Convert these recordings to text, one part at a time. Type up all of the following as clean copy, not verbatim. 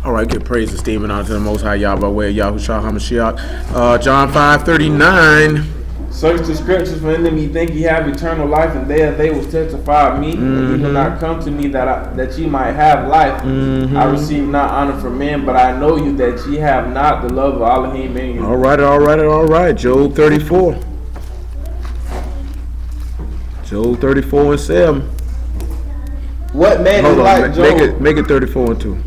All right, give praise, esteem, and honor to the Most High Yahweh, way of Yahushua HaMashiach. John 5:39. Search the scriptures for in them ye think ye have eternal life, and they will testify of me. And ye will not come to me that ye might have life. I receive not honor from men, but I know you that ye have not the love of Elohim in you. All right. Job 34. Job 34 and 7. What man is like Job? Make it 34 and 2.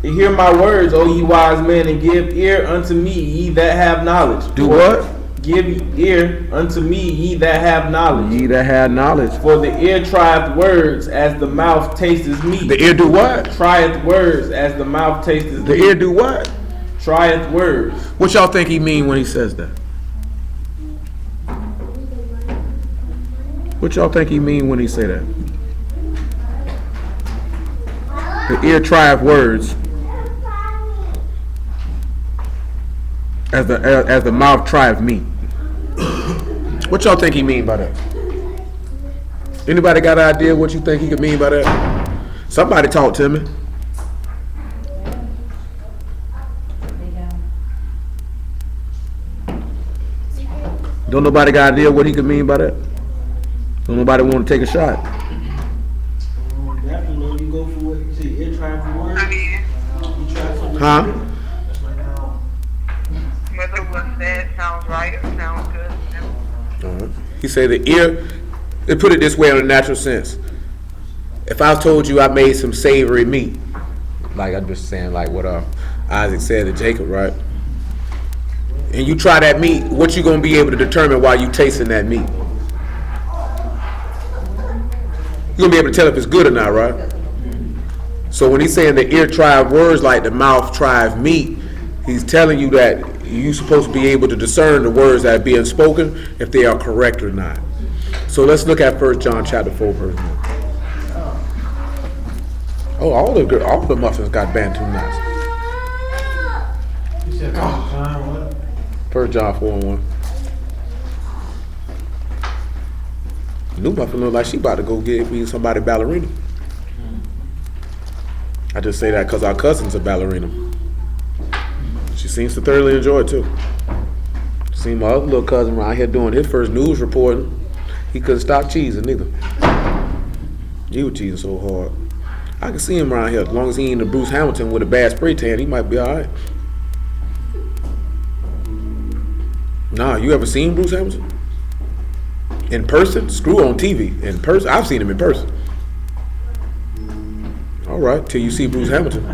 Hear my words, O ye wise men, and give ear unto me, ye that have knowledge. Do what? Give ear unto me, ye that have knowledge. Ye that have knowledge. For the ear trieth words as the mouth tasteth meat. The ear do what? Trieth words as the mouth tasteth meat. The ear do what? Trieth words. What y'all think he mean when he says that? What y'all think he mean when he say that? The ear trieth words as the mouth trieth meat. What y'all think he mean by that? Anybody got an idea what you think he could mean by that? Somebody talk to me. Don't nobody got an idea what he could mean by that? Don't nobody want to take a shot? Definitely, you go for what you say. You're trying for words. You try for Huh? Whether what's said sounds right or sounds good. He said the ear, they put it this way in a natural sense. If I told you I made some savory meat, like I'm just saying like what Isaac said to Jacob, right? And you try that meat, what you gonna be able to determine while you tasting that meat? You're gonna be able to tell if it's good or not, right? So when he's saying the ear trieth words like the mouth trieth meat, he's telling you that you're supposed to be able to discern the words that are being spoken if they are correct or not. So let's look at 1 John chapter 4, verse 1. Oh, all the muffins got Bantu nuts. You said John what? 1 John 4 and 1. New muffin look like she about to go get me somebody ballerina. I just say that because our cousin's a ballerina. She seems to thoroughly enjoy it too. Seen my other little cousin around here doing his first news reporting. He couldn't stop cheesing neither. He was cheesing so hard. I can see him around here. As long as he ain't a Bruce Hamilton with a bad spray tan, he might be alright. Nah, you ever seen Bruce Hamilton? In person? Screw on TV. In person? I've seen him in person. Alright, till you see Bruce Hamilton.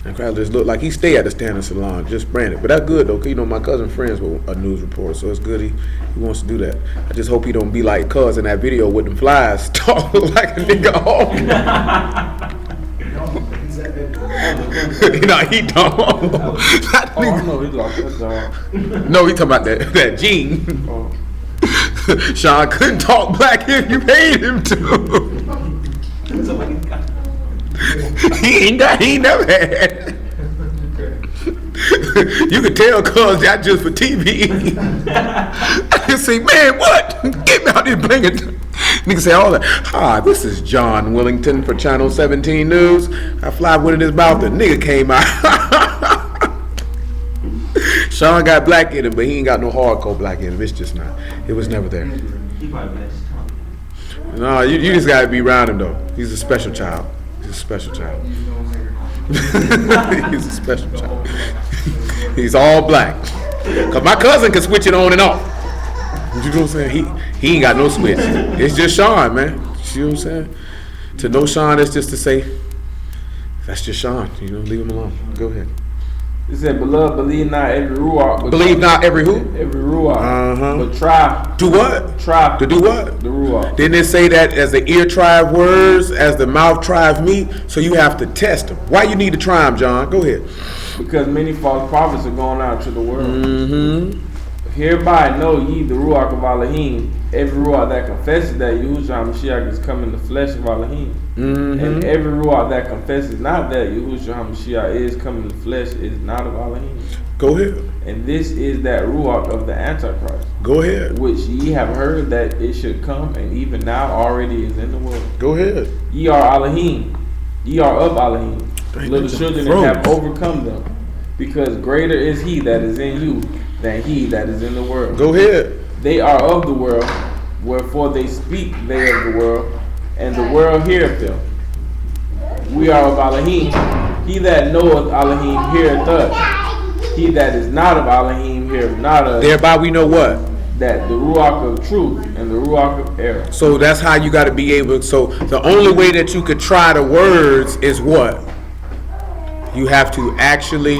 And crowd just look like he stay at the Standard Salon, just branded. But that's good though, cause you know my cousin friends with a news reporter, so it's good he wants to do that. I just hope he don't be like cuz in that video with them flies talk like a nigga home. No, he don't. That nigga. No, he lost that dog. No, he talking about that Gene. Oh. Sean couldn't talk black if you paid him to. He ain't never had. You could tell cuz that just for TV. I can say, man, what? Get me out there blinking. Nigga say all that. Hi, this is John Willington for Channel 17 News. I fly with his mouth. The nigga came out. Sean got black in him, but he ain't got no hardcore black in him. It's just not. It was never there. He probably blessed his tongue. No, you just gotta be around him though. He's a special child. He's a special child. He's a special child. He's all black. Cause my cousin can switch it on and off. You know what I'm saying? He ain't got no switch. It's just Sean, man. You know what I'm saying? To know Sean is just to say, that's just Sean. You know, leave him alone. Go ahead. It said, beloved, believe not every ruach. Believe not every who? Every ruach. But try. Do what? Try. To do what? The ruach. Didn't it say that as the ear trieth words, as the mouth trieth meat? So you have to test them. Why you need to try them, John? Go ahead. Because many false prophets are going out to the world. Mm-hmm. Hereby know ye the ruach of Elohim. Every ruach that confesses that Yahushua HaMashiach is come in the flesh of Elohim. Mm-hmm. And every ruach that confesses not that Yahushua HaMashiach is come in the flesh is not of Elohim. Go ahead. And this is that ruach of the Antichrist, Go ahead. which ye have heard that it should come, and even now already is in the world. Go ahead. Ye are Elohim. Ye are of Elohim. little children, and have overcome them. Because greater is he that is in you than he that is in the world. Go ahead. They are of the world, wherefore they speak they of the world, and the world heareth them. We are of Elohim. He that knoweth Elohim heareth us. He that is not of Elohim heareth not us. Thereby we know what? That the Ruach of truth and the Ruach of error. So that's how you got to be able. So the only way that you could try the words is what? You have to actually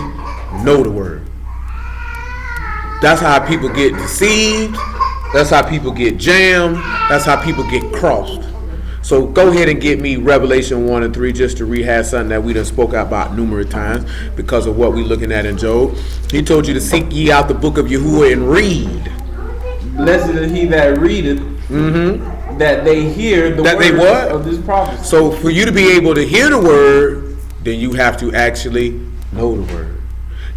know the word. That's how people get deceived. That's how people get jammed. That's how people get crossed. So go ahead and get me Revelation 1 and 3 just to rehash something that we done spoke about numerous times because of what we're looking at in Job. He told you to seek ye out the book of Yahuwah and read. Blessed is he that readeth, that they hear the That words they what? of this prophecy. So for you to be able to hear the word, then you have to actually know the word.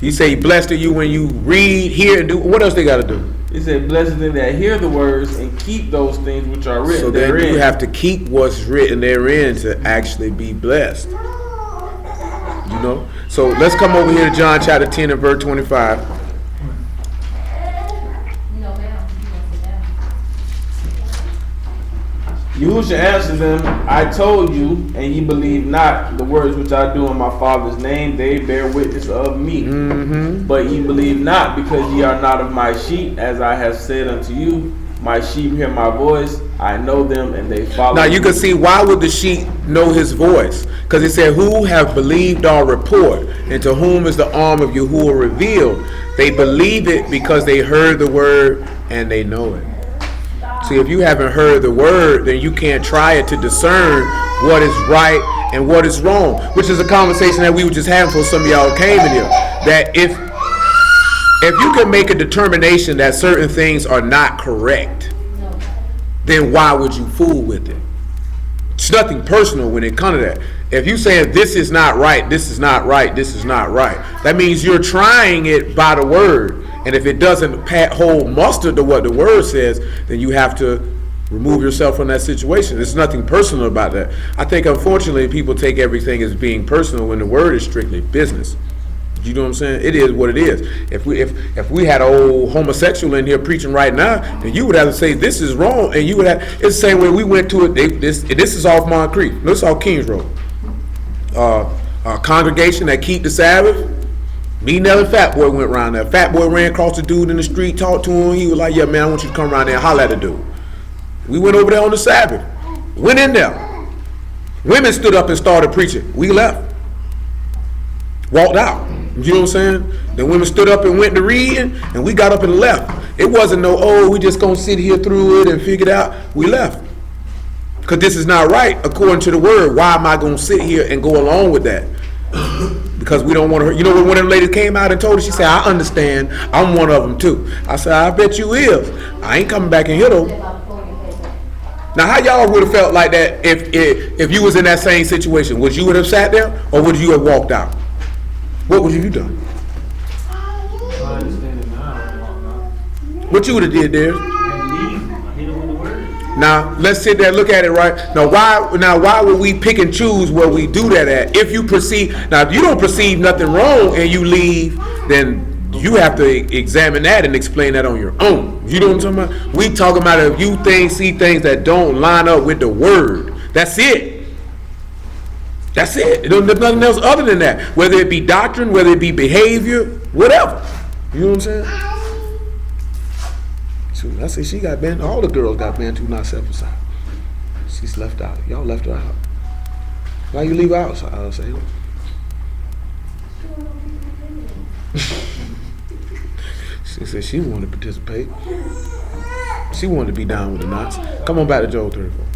You say, blessed are you when you read, hear, and do. What else they got to do? He said, blessed is they that hear the words and keep those things which are written So then therein. you have to keep what's written therein to actually be blessed. You know? So let's come over here to John chapter 10 and verse 25. Yahushua answered them, I told you, and ye believe not the words which I do in my Father's name, they bear witness of me. But ye believe not, because ye are not of my sheep, as I have said unto you. My sheep hear my voice, I know them, and they follow Now you me. can see, why would the sheep know his voice? Because it said, who have believed our report, and to whom is the arm of Yahuwah revealed? They believe it because they heard the word and they know it. See, if you haven't heard the word, then you can't try it to discern what is right and what is wrong, which is a conversation that we were just having before some of y'all came in here. That if you can make a determination that certain things are not correct, then why would you fool with it? It's nothing personal when it comes to that. If you saying this is not right, this is not right, this is not right, that means you're trying it by the word. And if it doesn't hold muster to what the word says, then you have to remove yourself from that situation. There's nothing personal about that. I think, unfortunately, people take everything as being personal when the word is strictly business. You know what I'm saying? It is what it is. If we had an old homosexual in here preaching right now, then you would have to say this is wrong, and you would have. It's the same way we went to it. This is off Mont Creek. This is off Kings Road. A congregation that keep the Sabbath. Me, Nelly, Fat Boy went around there. Fat Boy ran across the dude in the street, talked to him. He was like, yeah, man, I want you to come around there and holler at the dude. We went over there on the Sabbath. Went in there. Women stood up and started preaching. We left. Walked out. You know what I'm saying? The women stood up and went to reading, and we got up and left. It wasn't no, we just going to sit here through it and figure it out. We left. Because this is not right according to the word. Why am I going to sit here and go along with that? Because we don't want to. You know when one of them ladies came out and told her, she said, I understand, I'm one of them too. I said, I bet you is. I ain't coming back in here though. Now how y'all would have felt like that if you was in that same situation? Would you have sat there or would you have walked out? What would you have done? I understand it now. What you would have did there? I hit him with the word. Now let's sit there and look at it right now. Why would we pick and choose where we do that at? If you perceive, now if you don't perceive nothing wrong and you leave, then you have to examine that and explain that on your own. You know what I'm talking about? We talking about if you see things that don't line up with the word. That's it. That's it. There's nothing else other than that. Whether it be doctrine, whether it be behavior, whatever. You know what I'm saying? I say she got banned. All the girls got banned too, not circumcised. She's left out. Y'all left her out. Why you leave her out? I'll say. She said she wanted to participate. She wanted to be down with the knots. Come on back to Job 34.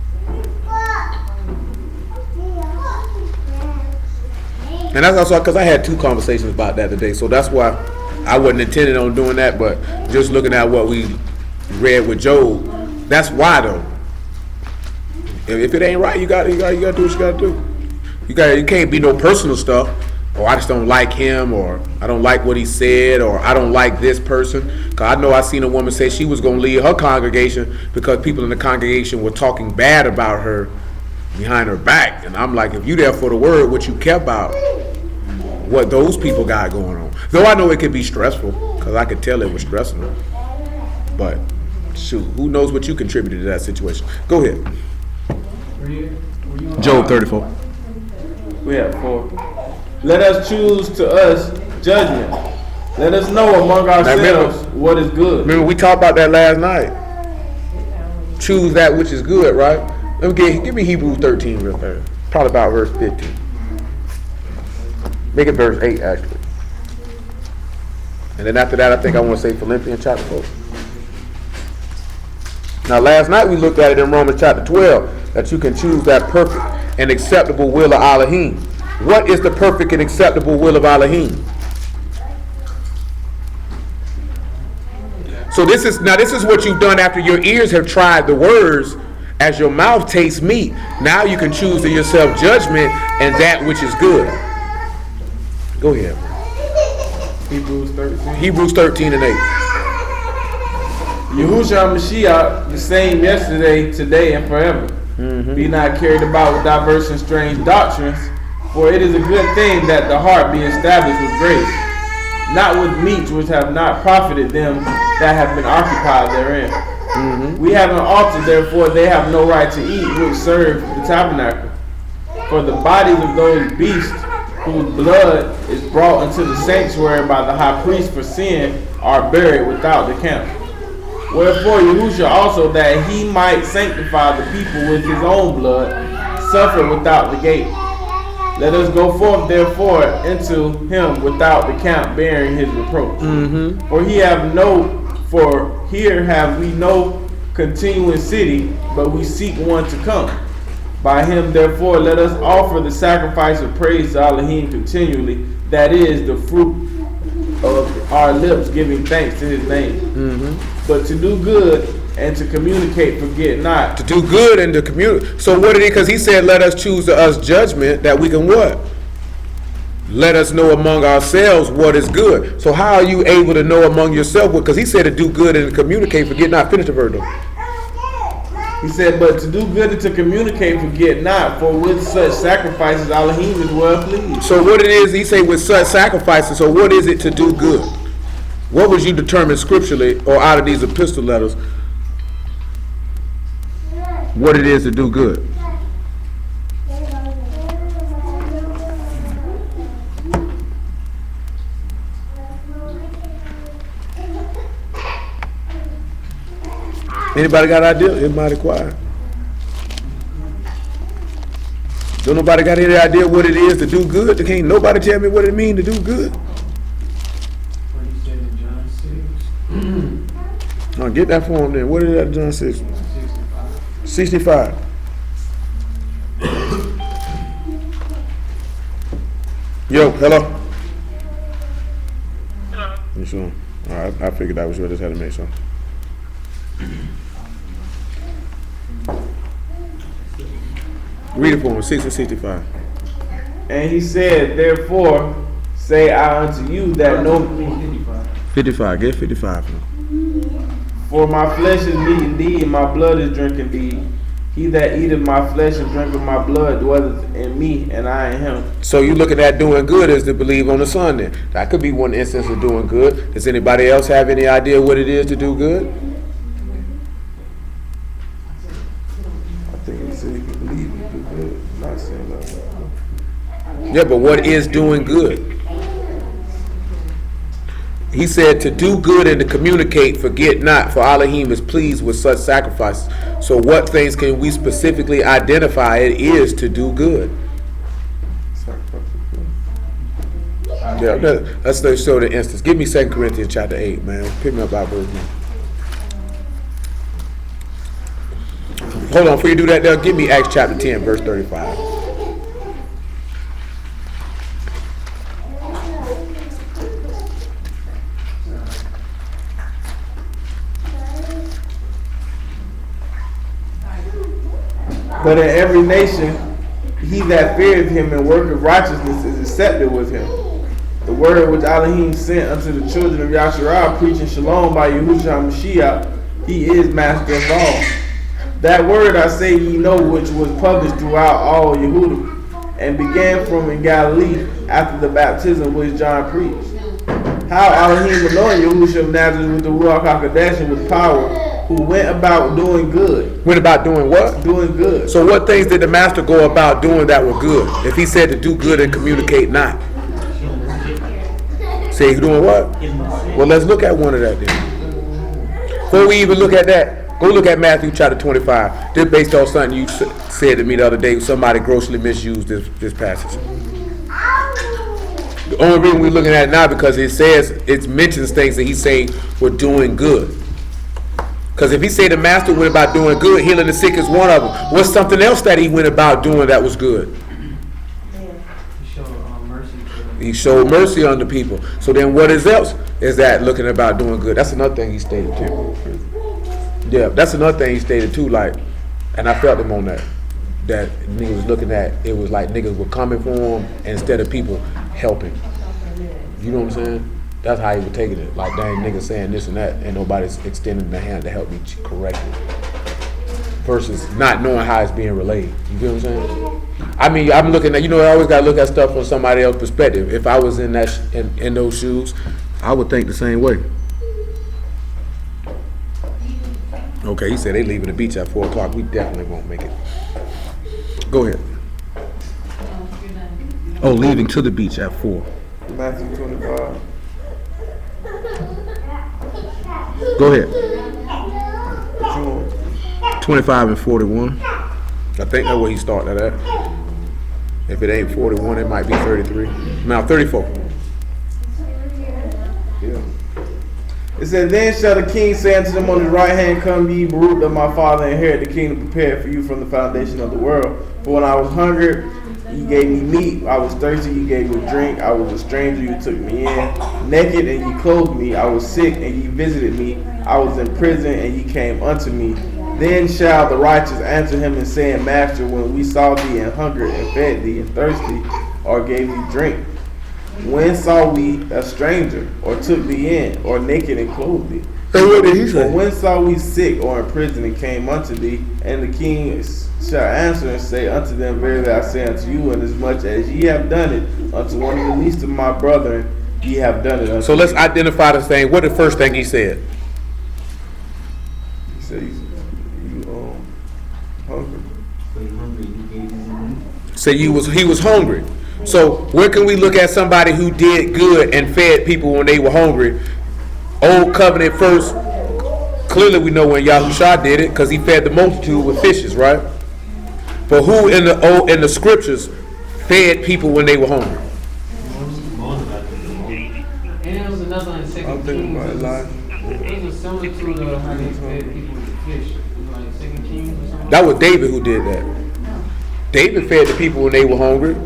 And that's also because I had two conversations about that today. So that's why I wasn't intending on doing that, but just looking at what we read with Job, that's why though. If it ain't right, you gotta do what you gotta do. You can't be no personal stuff. Or I just don't like him, or I don't like what he said, or I don't like this person. Cause I know I seen a woman say she was gonna leave her congregation because people in the congregation were talking bad about her behind her back. And I'm like, if you there for the word, what you care about, what those people got going on. Though I know it could be stressful, because I could tell it was stressful. But shoot, who knows what you contributed to that situation? Go ahead. Job 34. We have 4. Let us choose to us judgment. Let us know among ourselves what is good. Remember, we talked about that last night. Choose that which is good, right? Let me give me Hebrews 13 real fast. Probably about verse 15. Make it verse 8, actually. And then after that, I think I want to say Philippians chapter 4. Now, last night we looked at it in Romans chapter 12, that you can choose that perfect and acceptable will of Elohim. What is the perfect and acceptable will of Elohim? So this is what you've done after your ears have tried the words, as your mouth tastes meat. Now you can choose to yourself judgment and that which is good. Go ahead. Hebrews 13. Hebrews 13 and 8. Yahushua Mashiach, the same yesterday, today, and forever. Be not carried about with diverse and strange doctrines, for it is a good thing that the heart be established with grace, not with meats which have not profited them that have been occupied therein. We have an altar, therefore they have no right to eat, which serve the tabernacle. For the bodies of those beasts whose blood is brought into the sanctuary by the high priest for sin are buried without the camp. Wherefore Yahushua also, that he might sanctify the people with his own blood, suffered without the gate. Let us go forth therefore into him without the camp, bearing his reproach. For here have we no continuing city, but we seek one to come. By him therefore let us offer the sacrifice of praise to Elohim continually, that is the fruit of our lips, giving thanks to his name. But to do good and to communicate, forget not. To do good and to communicate. So what did he, because he said, let us choose to us judgment that we can what? Let us know among ourselves what is good. So how are you able to know among yourself? Because he said to do good and to communicate, forget not. Finish the verse though. He said, but to do good and to communicate, forget not, for with such sacrifices Elohim is well pleased. So what it is, he say with such sacrifices, so what is it to do good? What would you determine scripturally or out of these epistle letters what it is to do good? Anybody got an idea? Everybody quiet. Don't nobody got any idea what it is to do good? Can't nobody tell me what it means to do good? What he said in John 6. Now get that for him then. What is that, John 6? 65. Yo, hello? Hello. You sure? All right, I figured that was you. I just had to make sure. Read it for him, 6 and 65. And he said, therefore say I unto you that no 55, get 55 for him. For my flesh is meat indeed, and my blood is drink indeed. He that eateth my flesh and drinketh my blood dwelleth in me, and I in him. So you looking at doing good as to believe on the Son then. That could be one instance of doing good. Does anybody else have any idea what it is to do good? I think he said he could believe and do good. Not saying that. Yeah, but what is doing good? He said to do good and to communicate, forget not, for Elohim is pleased with such sacrifices. So what things can we specifically identify it is to do good? Yeah, let's show the instance. Give me 2 Corinthians chapter 8, man. Pick me up by verse 1. Hold on, before you do that, there, give me Acts chapter 10, verse 35. But in every nation, he that feareth him and worketh righteousness is accepted with him. The word which Elohim sent unto the children of Yasharah, preaching shalom by Yahushua Mashiach, he is master of all. That word I say ye know, which was published throughout all Yehudah, and began from in Galilee after the baptism which John preached. How Elohim anointed Yahushua of Nazareth with the Ruach HaKodesh and with power, who went about doing good. Went about doing what? Doing good. So what things did the master go about doing that were good? If he said to do good and communicate not. Say he's doing what? Well, let's look at one of that then. Before we even look at that, go look at Matthew chapter 25. This based on something you said to me the other day. Somebody grossly misused this passage. The only reason we're looking at it now because it mentions things that he's saying were doing good. Because if he said the master went about doing good, healing the sick is one of them. What's something else that he went about doing that was good? He showed mercy on the people. So then what is else is that looking about doing good? That's another thing he stated too. Yeah, that's another thing he stated too, like, and I felt him on that. That niggas was looking at, it was like niggas were coming for him instead of people helping. You know what I'm saying? That's how he was taking it. Like, dang, niggas saying this and that, and nobody's extending the hand to help me correct it. Versus not knowing how it's being relayed. You feel what I'm saying? I mean, I'm looking at, I always gotta look at stuff from somebody else's perspective. If I was in that in those shoes, I would think the same way. Okay, he said they leaving the beach at 4 o'clock. We definitely won't make it. Go ahead. Oh, leaving to the beach at 4. Matthew 25. Go ahead. 25 and 41. I think that's where he started at. If it ain't 41, it might be 33. Now 34. Yeah. It said, then shall the king say unto them on his right hand, come ye, Baruch of my father, inherit the kingdom prepared for you from the foundation of the world. For when I was hungry, you gave me meat. I was thirsty, you gave me drink. I was a stranger, you took me in. Naked, and ye clothed me. I was sick, and ye visited me. I was in prison, and ye came unto me. Then shall the righteous answer him and say, Master, when we saw thee and hungered and fed thee and thirsty, or gave thee drink? When saw we a stranger, or took thee in, or naked and clothed thee? And what did he say? Or when saw we sick or in prison and came unto thee? And the king shall answer and say unto them, verily I say unto you, inasmuch as ye have done it unto one of the least of my brethren, ye have done it unto So let's me. identify the thing. What the first thing he said? He said, you hungry. Say he was hungry. So where can we look at somebody who did good and fed people when they were hungry? Old covenant first. Clearly we know when Yahushua did it because he fed the multitude with fishes, right? But who in the scriptures fed people when they were hungry? And there was another one in Second Kings. It was similar to the how they fed people with fish. It was like Second Kings or something. That was David who did that. David fed the people when they were hungry.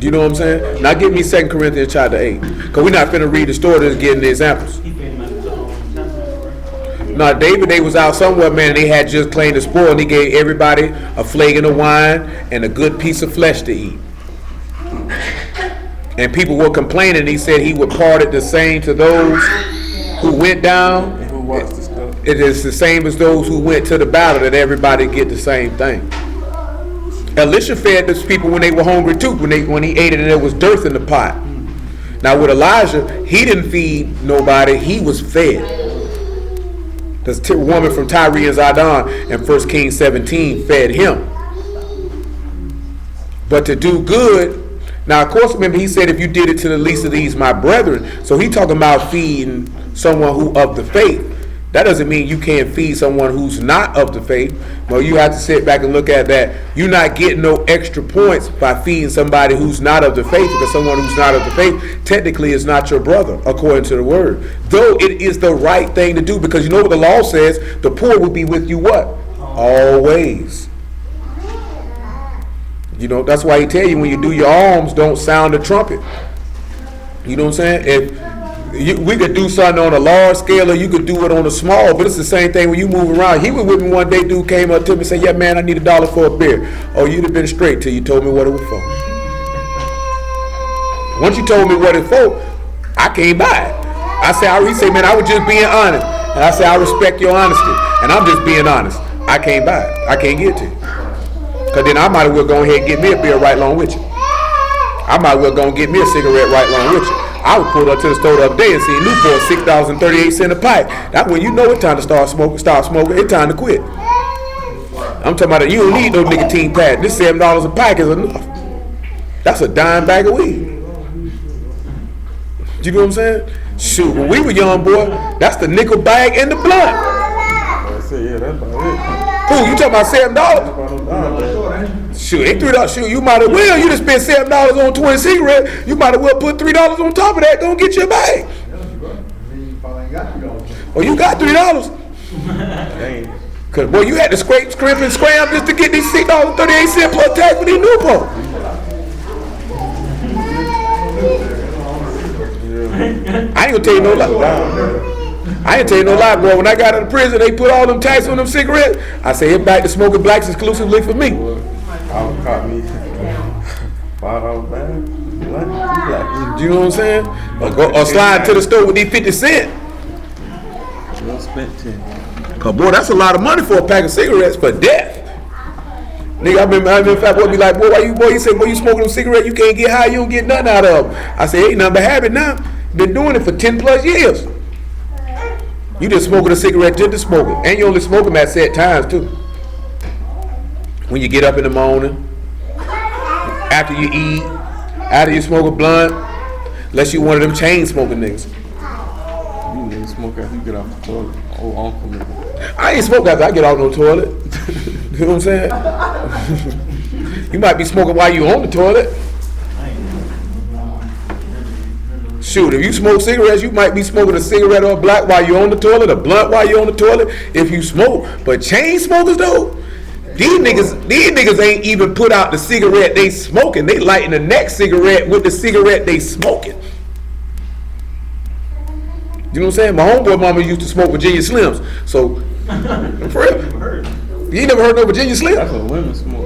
You know what I'm saying? Now give me 2 Corinthians chapter 8. Because we're not finna read the story, just getting the examples. Now David, they was out somewhere, man, and they had just claimed the spoil, and he gave everybody a flagon of wine and a good piece of flesh to eat. And people were complaining. He said he would part it the same to those who went down. And who watched the stuff? It is the same as those who went to the battle, that everybody get the same thing. Elisha fed those people when they were hungry too, when he ate it and there was dearth in the pot. Now with Elijah, he didn't feed nobody, he was fed. The woman from Tyre and Zidon in 1 Kings 17 fed him. But to do good, now of course remember he said if you did it to the least of these my brethren, so he talking about feeding someone who of the faith. That doesn't mean you can't feed someone who's not of the faith. No, you have to sit back and look at that. You're not getting no extra points by feeding somebody who's not of the faith, because someone who's not of the faith technically is not your brother, according to the word. Though it is the right thing to do, because you know what the law says, the poor will be with you what? Always. You know, that's why he tell you when you do your alms, don't sound the trumpet. You know what I'm saying? We could do something on a large scale, or you could do it on a small, but it's the same thing when you move around. He was with me one day, dude came up to me and said, yeah man, I need $1 for a beer. Oh, you'd have been straight till you told me what it was for. Once you told me what it's for, I came by it. He said, man, I was just being honest. And I said, I respect your honesty. And I'm just being honest. I came by it. I can't get to you. Cause then I might as well go ahead and get me a beer right along with you. I might as well go and get me a cigarette right along with you. I was pulled up to the store the other day and seen Newport $6.38 a pipe. That's when you know it's time to stop smoking. It's time to quit. I'm talking about you don't need no nicotine pad. This $7 a pack is enough. That's a dime bag of weed. You know what I'm saying? Shoot, when we were young, boy, that's the nickel bag and the blunt. I said, yeah, that's about it. Who, you talking about $7? Shoot, ain't $3. Shoot, you might as well. You just spent $7 on 20 cigarettes. You might as well put $3 on top of that. Don't get your bag. Oh, you got $3. Cause boy, you had to scrape, scrimp, and scram just to get these $6.38 plus tax for these Newport. I ain't gonna tell you no lie. I ain't tell you no lie, bro. When I got out of prison, they put all them taxes on them cigarettes. I say it back to smoking blacks exclusively for me. I caught me $5 bag. You know what I'm saying? Or slide to the store with these 50 cents. Well spent 10. Cause boy, that's a lot of money for a pack of cigarettes for death. Nigga, I remember in fact, boy be like, boy, why you, boy, he said, boy, you smoking them cigarettes, you can't get high, you don't get nothing out of them. I say, ain't nothing but habit now. Been doing it for 10 plus years. You just smoking a cigarette just to smoke it. And you only smoke them at set times too. When you get up in the morning, after you eat, after you smoke a blunt, unless you one of them chain smoking niggas. You niggas smoke after you get off the toilet. Oh, uncle nigga. I ain't smoke after I get off no toilet. You know what I'm saying? You might be smoking while you on the toilet. Shoot, if you smoke cigarettes, you might be smoking a cigarette or a black while you're on the toilet, a blunt while you're on the toilet, if you smoke. But chain smokers though, these niggas ain't even put out the cigarette they smoking. They lighting the next cigarette with the cigarette they smoking. You know what I'm saying? My homeboy mama used to smoke Virginia Slims. So, for real. You ain't never heard no Virginia Slim? That's what women smoke.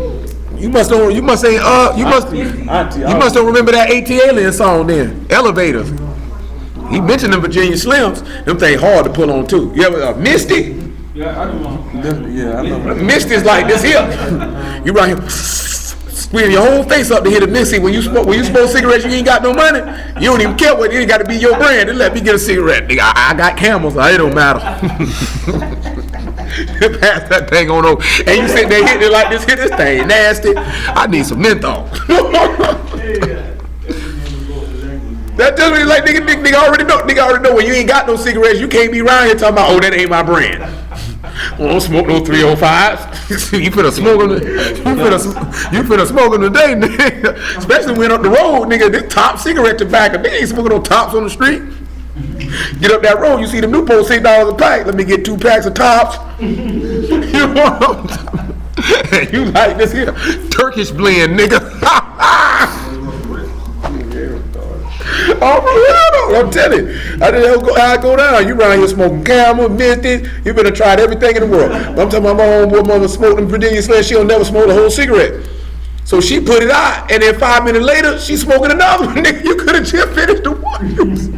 You must don't remember that AT-Alien song then, Elevators. He mentioned them Virginia Slims. Them things hard to pull on too. You ever Misty? Yeah, I know. Misty's like this here. You right here squeezing your whole face up to hit a Misty. When you smoke cigarettes, you ain't got no money. You don't even care what it ain't got to be your brand. They let me get a cigarette. Nigga, I got Camels. It don't matter. Pass that thing on over. And you sitting there hitting it like this, hit this thing nasty. I need some menthol. That tells me like nigga already know when you ain't got no cigarettes, you can't be around here talking about, oh, that ain't my brand. Well, don't smoke no 305s. You finna smoke them today, nigga. Especially when up the road, nigga, this top cigarette tobacco. They ain't smoking no tops on the street. Get up that road, you see them Newport $6 a pack. Let me get 2 packs of tops. You know what I'm talking about? You like this here Turkish blend, nigga. Oh, for real, I'm telling you. I didn't know how I go down. You around here smoking Camel, Misty. You better tried everything in the world. But I'm talking about my homeboy mama smoked them Virginia Slim. She'll never smoke the whole cigarette. So she put it out, and then 5 minutes later, she's smoking another one. Nigga, you could have just finished the one.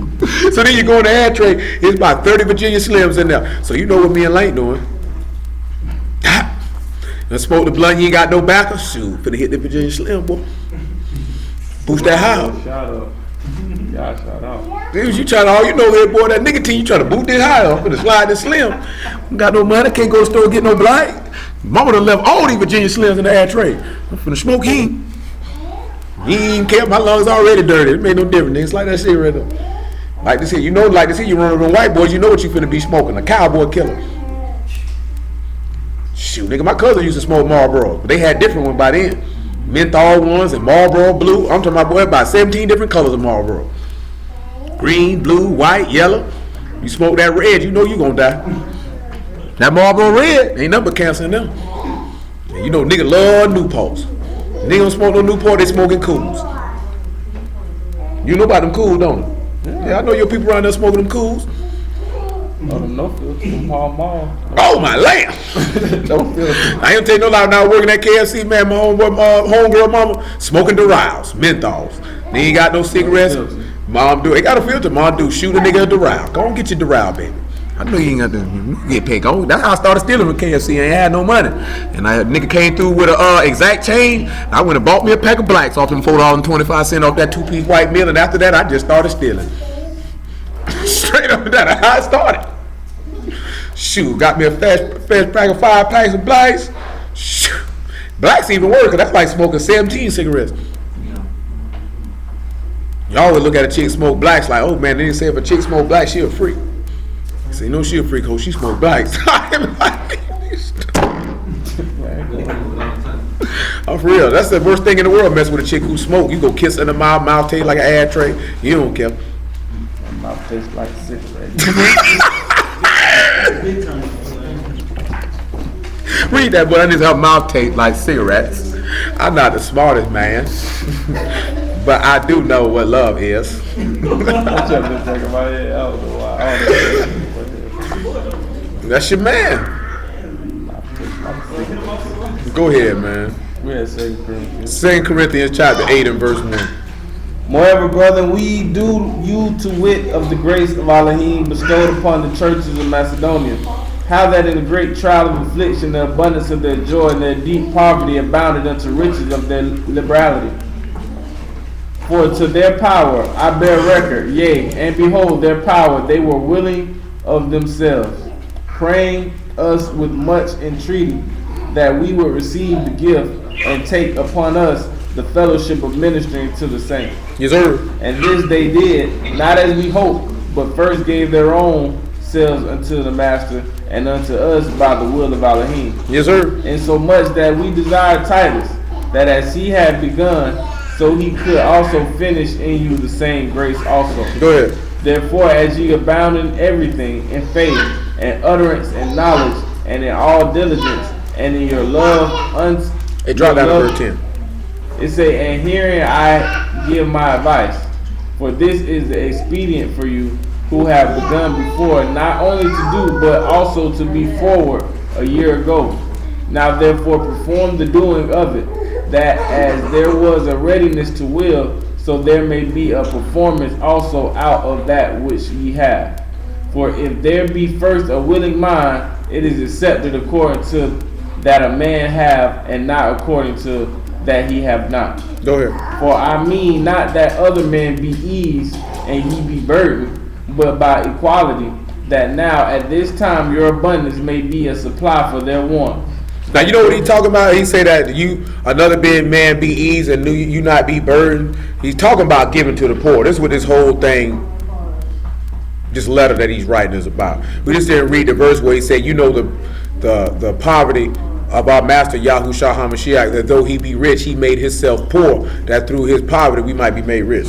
So then you go in the ad tray, it's about 30 Virginia Slims in there. So you know what me and Lane doing. Let's smoke the blunt, you ain't got no backer. Shoot, finna hit the Virginia Slim, boy. Boost that high. Shout out. Y'all shout out. Dude, you trying to, all you know here, boy, that nicotine, you trying to boot this high up, finna slide this Slim. Got no money, can't go to the store get no blight. Mama done left all these Virginia Slims in the ad tray. I'm finna smoke him. He ain't care, my lungs already dirty. It made no difference, nigga. It's like that cigarette though. Like this here, you know, like this here, you run with them white boys, you know what you finna be smoking, a cowboy killer. Shoot, nigga, my cousin used to smoke Marlboro, but they had different ones by then. Menthol ones and Marlboro blue. I'm talking about, boy, about 17 different colors of Marlboro. Green, blue, white, yellow. You smoke that red, you know you gonna die. That Marlboro red, ain't nothing but cancer in them. And you know nigga love Newports. Nigga don't smoke no Newport, they smoking Cools. You know about them Cools, don't you? Yeah, I know your people around there smoking them Cools. Oh, them no filter from Paul Mall. Oh my lamb! No filter. I ain't tell you no lie. Now working at KFC, man, my homegirl mama smoking Doral, menthols. They ain't got no cigarettes. Mom do. They got a filter. Mom do. Shoot a nigga a Doral. Go on get your Doral, baby. I knew you ain't got to get paid. Oh, that's how I started stealing from KFC. I ain't had no money. And a nigga came through with a exact change. I went and bought me a pack of blacks off them $4.25 off that 2-piece white meal. And after that, I just started stealing. Straight up and down. That's how I started. Shoot, got me a fresh pack of 5 packs of blacks. Shoot. Blacks even worse, because that's like smoking 17 cigarettes. Y'all would look at a chick smoke blacks like, oh man, they didn't say if a chick smoke blacks, she a freak. I say, no, she a freak, because she smoke blacks. I'm for real. That's the worst thing in the world, mess with a chick who smoke. You go kiss her in the mouth taste like an ad tray. You don't care. Mouth tastes like a cigarette. Read that, but I need her mouth taste like cigarettes. I'm not the smartest man, but I do know what love is. That's your man. Go ahead, man. We're at 2 Corinthians. 2 Corinthians chapter 8 and verse 1. Moreover, brethren, we do you to wit of the grace of Elohim bestowed upon the churches of Macedonia, how that in the great trial of affliction, the abundance of their joy and their deep poverty abounded unto riches of their liberality. For to their power I bear record, yea, and behold their power, they were willing of themselves, praying us with much entreaty that we would receive the gift and take upon us the fellowship of ministering to the saints. Yes, sir. And this they did, not as we hoped, but first gave their own selves unto the master and unto us by the will of Elohim. Yes, sir. Insomuch that we desire Titus, that as he had begun, so he could also finish in you the same grace also. Go ahead. Therefore, as ye abound in everything, in faith, and utterance, and knowledge, and in all diligence, and in your love, It dropped down to verse 10. It say, and herein I give my advice, for this is the expedient for you who have begun before, not only to do, but also to be forward a year ago. Now therefore perform the doing of it, that as there was a readiness to will, so there may be a performance also out of that which ye have. For if there be first a willing mind, it is accepted according to that a man have, and not according to that he have not. Go ahead. For I mean not that other men be eased and ye be burdened, but by equality, that now at this time your abundance may be a supply for their want. Now you know what he talking about? He say that you another man be eased and you not be burdened. He's talking about giving to the poor. This is what this whole thing, this letter that he's writing is about. We just didn't read the verse where he said, you know the poverty of our master Yahushua HaMashiach, that though he be rich, he made himself poor, that through his poverty we might be made rich.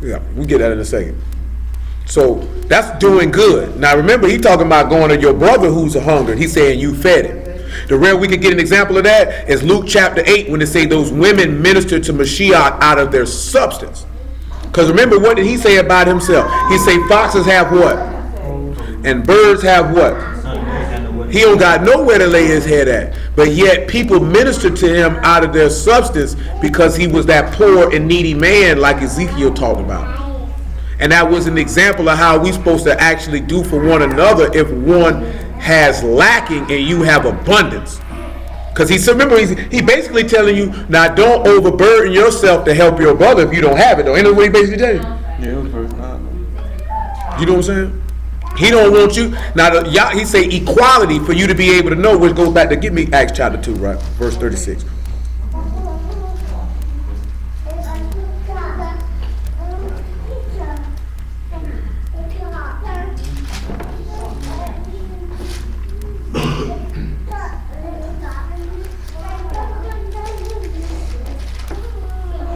Yeah, we get that in a second. So that's doing good. Now remember, he talking about going to your brother who's a hunger. He's saying you fed him. The real we could get an example of that is Luke chapter 8 when they say those women ministered to Mashiach out of their substance. Because remember, what did he say about himself? He say foxes have what? And birds have what? He don't got nowhere to lay his head at. But yet people ministered to him out of their substance because he was that poor and needy man like Ezekiel talked about. And that was an example of how we're supposed to actually do for one another if one has lacking and you have abundance. Because he basically telling you, now don't overburden yourself to help your brother if you don't have it, though. Ain't that what he basically telling you? Yeah, it was verse 9. You know what I'm saying? He don't want you. Now, he say equality for you to be able to know, which goes back to, give me Acts chapter 2, right? Verse 36.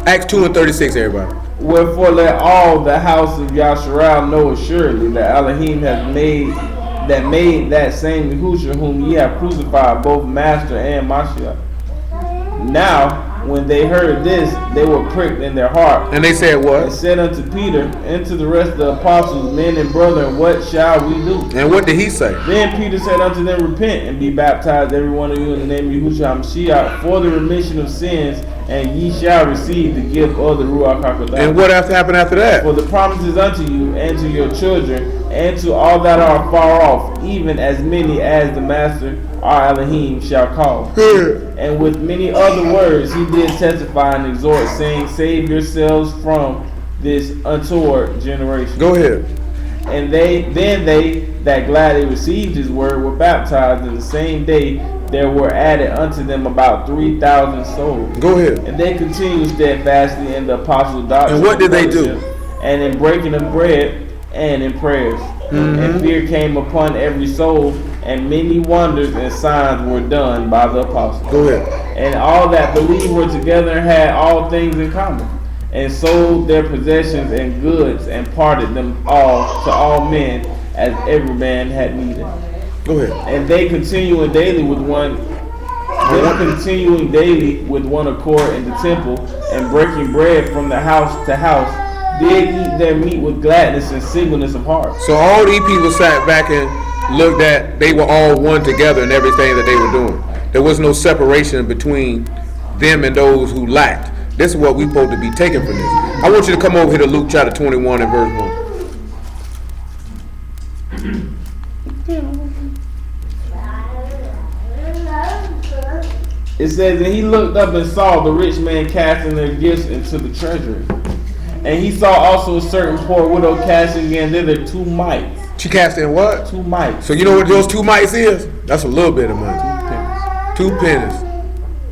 Acts 2 and 36, everybody. Wherefore let all the house of Yasharal know assuredly that Elohim has made that same Yahushua whom ye have crucified, both Master and Mashiach. Now, when they heard this, they were pricked in their heart. And they said what? And said unto Peter and to the rest of the apostles, men and brethren, what shall we do? And what did he say? Then Peter said unto them, repent and be baptized every one of you in the name of Yahushua HaMashiach for the remission of sins, and ye shall receive the gift of the Ruach HaKodesh. And what has to happen after that? For the promises unto you and to your children and to all that are far off, even as many as the Master our Elohim shall call. And with many other words he did testify and exhort, saying, save yourselves from this untoward generation. Go ahead. And they that gladly received his word were baptized, and the same day there were added unto them about 3,000 souls. Go ahead. And they continued steadfastly in the apostles' doctrine. And what did they do? And in breaking of bread and in prayers. And fear came upon every soul, and many wonders and signs were done by the apostles. Go ahead. And all that believed were together and had all things in common, and sold their possessions and goods, and parted them all to all men, as every man had needed. Go ahead. And they continuing daily with one accord in the temple, and breaking bread from the house to house, did eat their meat with gladness and singleness of heart. So all these people sat back and looked at, they were all one together in everything that they were doing. There was no separation between them and those who lacked. This is what we're supposed to be taking from this. I want you to come over here to Luke chapter 21 and verse 1. It says, and he looked up and saw the rich man casting their gifts into the treasury. And he saw also a certain poor widow casting in thither 2 mites. She cast in what? 2 mites. So you know what those 2 mites is? That's a little bit of money. 2 pennies.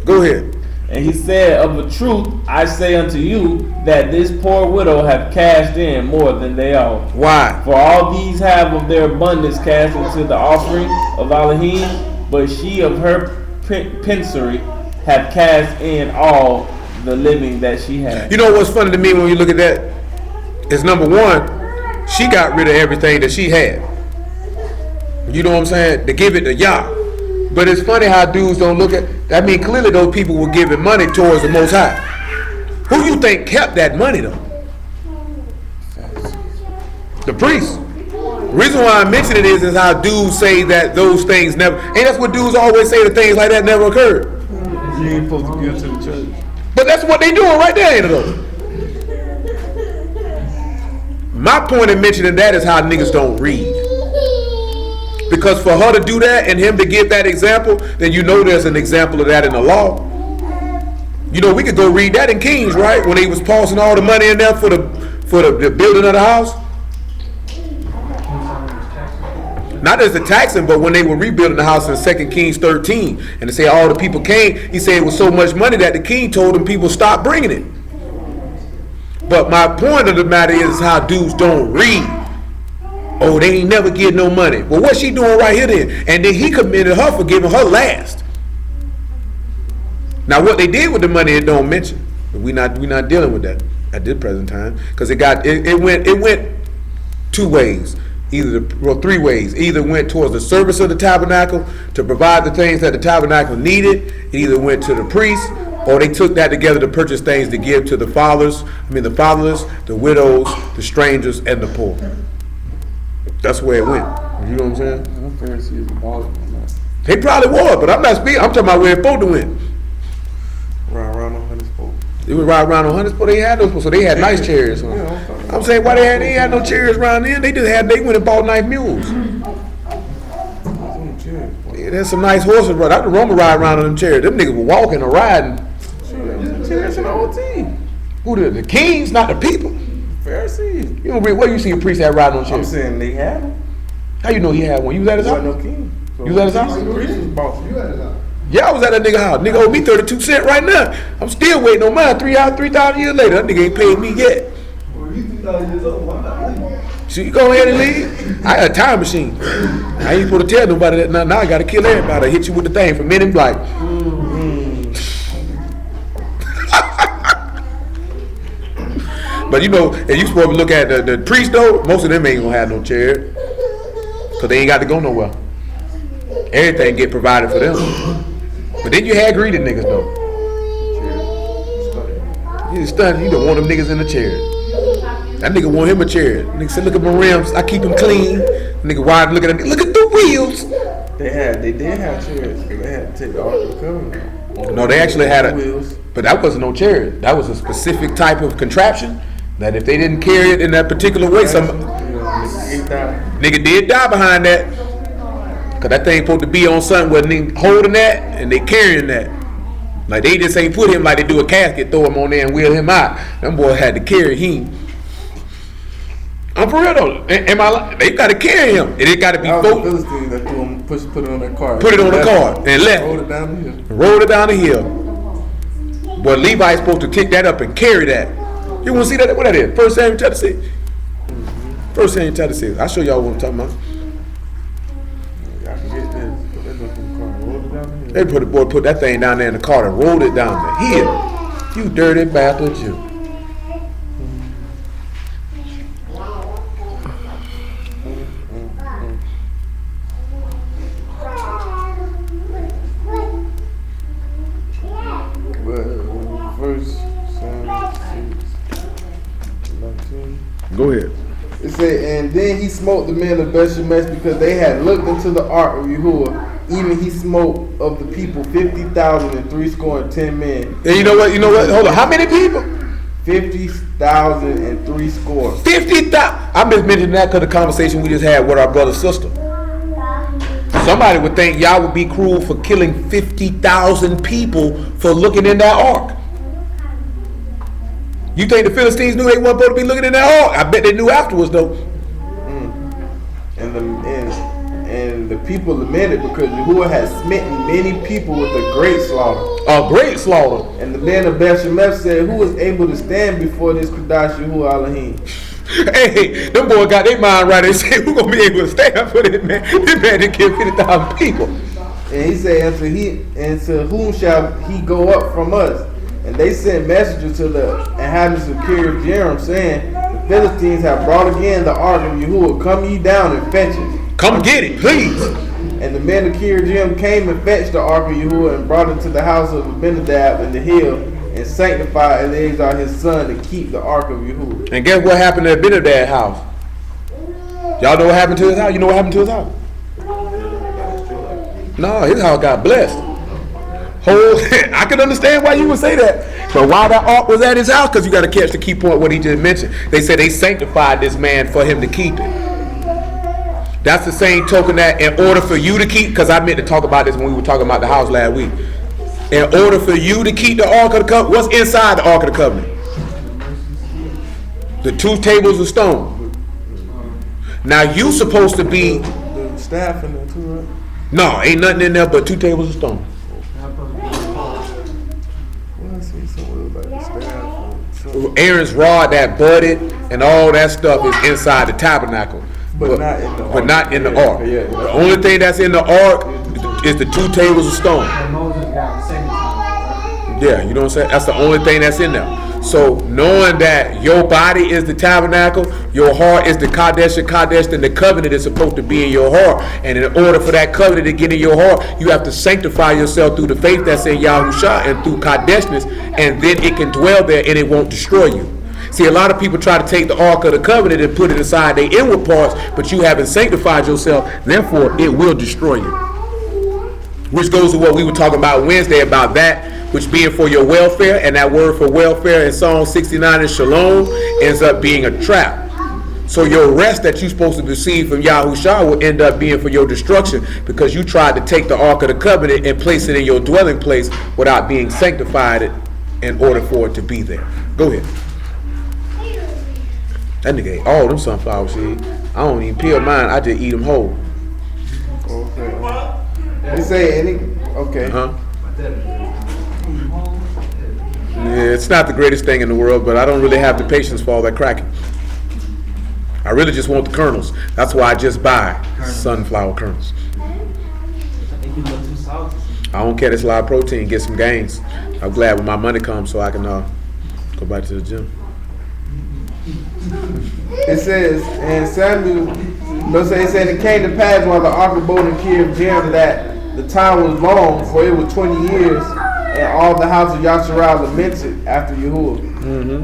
Go ahead. And he said, of a truth, I say unto you, that this poor widow hath cast in more than they all. Why? For all these have of their abundance cast into the offering of Elohim, but she of her pensory hath cast in all the living that she had. You know what's funny to me when you look at that? Is number one, she got rid of everything that she had. You know what I'm saying? To give it to Yah. But it's funny how dudes don't look at. I mean, clearly those people were giving money towards the Most High. Who you think kept that money though? The priest. The reason why I mention it is how dudes say that those things never. And that's what dudes always say, that things like that never occurred. You ain't supposed to give to the church. But that's what they doing right there, ain't it though? My point in mentioning that is how niggas don't read. Because for her to do that and him to give that example, then you know there's an example of that in the law. You know, we could go read that in Kings, right? When he was passing all the money in there for the building of the house. Not as the taxing, but when they were rebuilding the house in 2 Kings 13. And they say all the people came, he said it was so much money that the king told them people stop bringing it. But my point of the matter is how dudes don't read. Oh, they ain't never get no money. Well, what's she doing right here then? And then he commended her for giving her last. Now, what they did with the money, it don't mention. But we not dealing with that at this present time, because it went 2 ways, three ways. Either went towards the service of the tabernacle to provide the things that the tabernacle needed. It either went to the priest, or they took that together to purchase things to give to the fatherless, the widows, the strangers, and the poor. That's where it went. You know what I'm saying? I'm Pharisees balling. They probably was, but I'm not speaking. I'm talking about where it supposed to win. Right around on Hunter's Boat. It was right around on Hunter's Boat. They had those, so they had nice chairs. I'm saying why they ain't had no chairs around there. They went and bought nice mules. Yeah, there's some nice horses. Right, I could ride around on them chairs. Them niggas were walking or riding. Chairs in the OT. Who the kings, not the people? Pharisees. You don't read where you see a priest that riding on chairs. I'm saying they had them. How you know he had one? You was at his house? No king. So you was at his house? The priest was bossing. You at his house? Yeah, I was at that nigga house. Nigga owe me 32 cents right now. I'm still waiting on mine 3,000 years later. That nigga ain't paid me yet. Well, you 3,000 years old. Why not leave? So you go ahead and leave? I got a time machine. I ain't supposed to tell nobody that. Now I got to kill everybody. I hit you with the thing for Men in Black. But you know, if you supposed to look at the priest though, most of them ain't gonna have no chair, cause they ain't got to go nowhere. Everything get provided for them. But then you had greedy niggas though. You stunned. You don't want them niggas in the chair. That nigga want him a chair. Nigga said, "Look at my rims. I keep them clean." Nigga wide. Look at them. Look at the wheels. They did have chairs, but they had to take the Ark of the Covenant. No, they actually had wheels. But that wasn't no chariot. That was a specific type of contraption that if they didn't carry it in that particular way, some nigga did die behind that. Cause that thing supposed to be on something where nigga holding that and they carrying that. Like they just ain't put him like they do a casket, throw him on there and wheel him out. Them boys had to carry him. I'm for real though. They gotta carry him. And it gotta be that was the Philistines that threw him, put it on that car. Put it on the car and left. Rolled it down the hill. Rolled it down the hill. But Levi's supposed to kick that up and carry that. You want to see that? What that is? 1 Samuel chapter 6. 1 Samuel chapter 6. I'll show y'all what I'm talking about. I can get this. Put that up in the car. Rolled it down the hill. They put that thing down there in the car and rolled it down the hill. You dirty bastard, you. Go ahead. It said, and then he smote the men of Beth-Shemesh because they had looked into the ark of Yahuwah. Even he smote of the people 50,000 and 70 men. And you know what? Hold on. How many people? 50,000 and 70. 50,000. I'm just mentioning that because of the conversation we just had with our brother sister. Somebody would think y'all would be cruel for killing 50,000 people for looking in that ark. You think the Philistines knew they weren't supposed to be looking in that ark? I bet they knew afterwards, though. And the people lamented because Yahuwah had smitten many people with a great slaughter. A great slaughter. And the men of Beth-Shemesh said, who is able to stand before this Kadash Yahuwah Elohim? Hey, them boys got their mind right. They said, who gonna be able to stand for this man? This man done killed 50,000 people. And he said, and to whom shall he go up from us? And they sent messengers to the inhabitants of Kiriath Jearim, saying, the Philistines have brought again the ark of Yahuwah. Come ye down and fetch it. Come get it, please. And the men of Kiriath Jearim came and fetched the ark of Yahuwah and brought it to the house of Abinadab in the hill and sanctified Eleazar his son to keep the ark of Yahuwah. And guess what happened to Abinadab's house? Y'all know what happened to his house? You know what happened to his house? No, his house got blessed. I can understand why you would say that. But why that ark was at his house? Because you got to catch the key point what he just mentioned. They said they sanctified this man for him to keep it. That's the same token that in order for you to keep, because I meant to talk about this when we were talking about the house last week. In order for you to keep the Ark of the Covenant, what's inside the Ark of the Covenant? The 2 tables of stone. Now you supposed to be. The staff in there too, right? No, ain't nothing in there but 2 tables of stone. Aaron's rod that budded and all that stuff is inside the tabernacle. But not in the ark. Yeah. The only thing that's in the ark is the 2 tables of stone. Yeah, you know what I'm saying? That's the only thing that's in there. So knowing that your body is the tabernacle, your heart is the Kadesh and Kadesh, then the covenant is supposed to be in your heart. And in order for that covenant to get in your heart, you have to sanctify yourself through the faith that's in Yahusha and through Kadeshness, and then it can dwell there and it won't destroy you. See, a lot of people try to take the Ark of the Covenant and put it aside their inward parts, but you haven't sanctified yourself, therefore it will destroy you. Which goes to what we were talking about Wednesday about that, which being for your welfare, and that word for welfare in Psalm 69 in Shalom ends up being a trap. So your rest that you're supposed to receive from Yahushua will end up being for your destruction because you tried to take the Ark of the Covenant and place it in your dwelling place without being sanctified in order for it to be there. Go ahead. That nigga ate all them sunflower seeds. I don't even peel mine. I just eat them whole. Okay. They say okay. Yeah, it's not the greatest thing in the world, but I don't really have the patience for all that cracking. I really just want the kernels. That's why I just buy sunflower kernels. I don't care. There's a lot of protein. Get some gains. I'm glad when my money comes so I can go back to the gym. It says, and Samuel, it said it came to pass while the ark abode in Kiriath Jearim that the time was long, for it was 20 years, and all the house of Yasharal lamented after Yahuwah.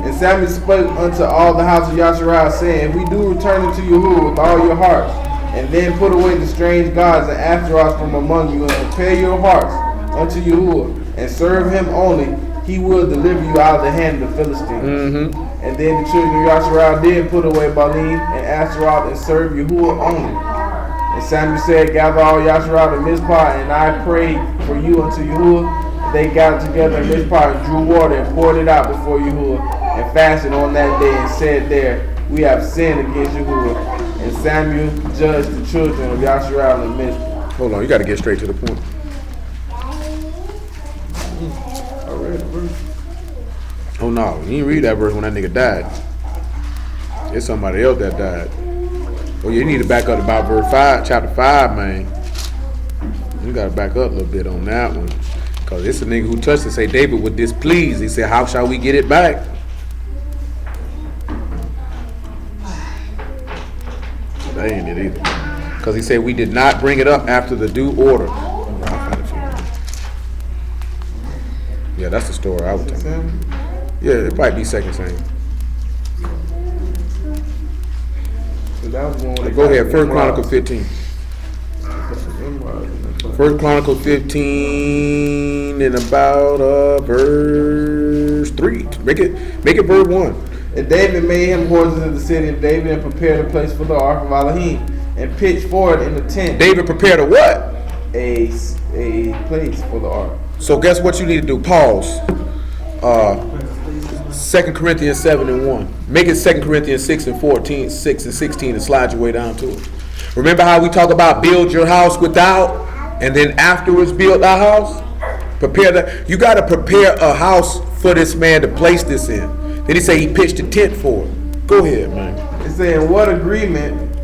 And Samuel spoke unto all the house of Yasharal, saying, if we do return unto Yahuwah with all your hearts, and then put away the strange gods and Ashtaroth from among you, and prepare your hearts unto Yahuwah, and serve him only, he will deliver you out of the hand of the Philistines. And then the children of Yasharal did put away Baalim and Asheroth and serve Yahuwah only. And Samuel said, gather all Yasharal to Mizpah, and I prayed for you unto Yahuwah. And they gathered together in Mizpah and drew water and poured it out before Yahuwah and fasted on that day and said there, we have sinned against Yahuwah. And Samuel judged the children of Yasharal in Mizpah. Hold on, you got to get straight to the point. I read the verse. Oh no, you didn't read that verse when that nigga died. It's somebody else that died. Well, you need to back up about verse 5, chapter 5, man. You got to back up a little bit on that one. Because it's a nigga who touched it, say David was displeased. He said, how shall we get it back? That ain't it either. Because he said we did not bring it up after the due order. Yeah, that's the story I would tell you. Yeah, it might be 2 Samuel. So that was one Go ahead, 1 Chronicles 15. 1 Chronicles 15 and about verse 3. Make it verse 1. And David made him horses in the city of David and prepared a place for the ark of Elohim and pitched for it in the tent. David prepared a what? A place for the ark. So guess what you need to do? Pause. 2 Corinthians 7 and 1. Make it 2 Corinthians 6 and 14, 6 and 16 and slide your way down to it. Remember how we talk about build your house without and then afterwards build our house? Prepare that. You got to prepare a house for this man to place this in. Then he say he pitched a tent for it. Go ahead, man. It's saying, what agreement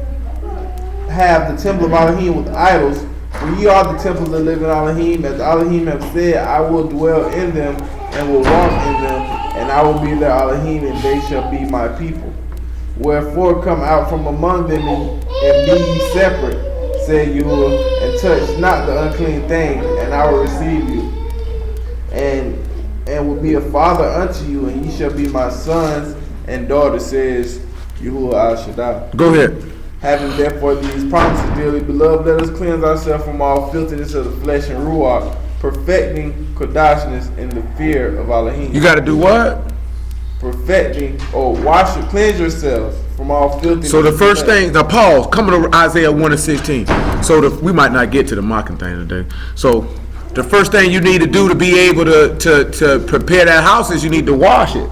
have the temple of Elohim with idols? For ye are the temple of the living Elohim, as Elohim have said, I will dwell in them and will walk in them, and I will be their Elohim, and they shall be my people. Wherefore come out from among them and be ye separate, said Yahuwah, and touch not the unclean thing, and I will receive you, and will be a father unto you, and ye shall be my sons and daughters, says Yahuwah Al Shaddai. Go ahead. Having therefore these promises, dearly beloved, let us cleanse ourselves from all filthiness of the flesh and ruach, perfecting kodashness in the fear of Elohim. You got to do what? Perfecting, cleanse yourselves from all filthiness. So the first thing, now pause, coming to Isaiah 1 and 16. So we might not get to the mocking thing today. So the first thing you need to do to be able to prepare that house is you need to wash it.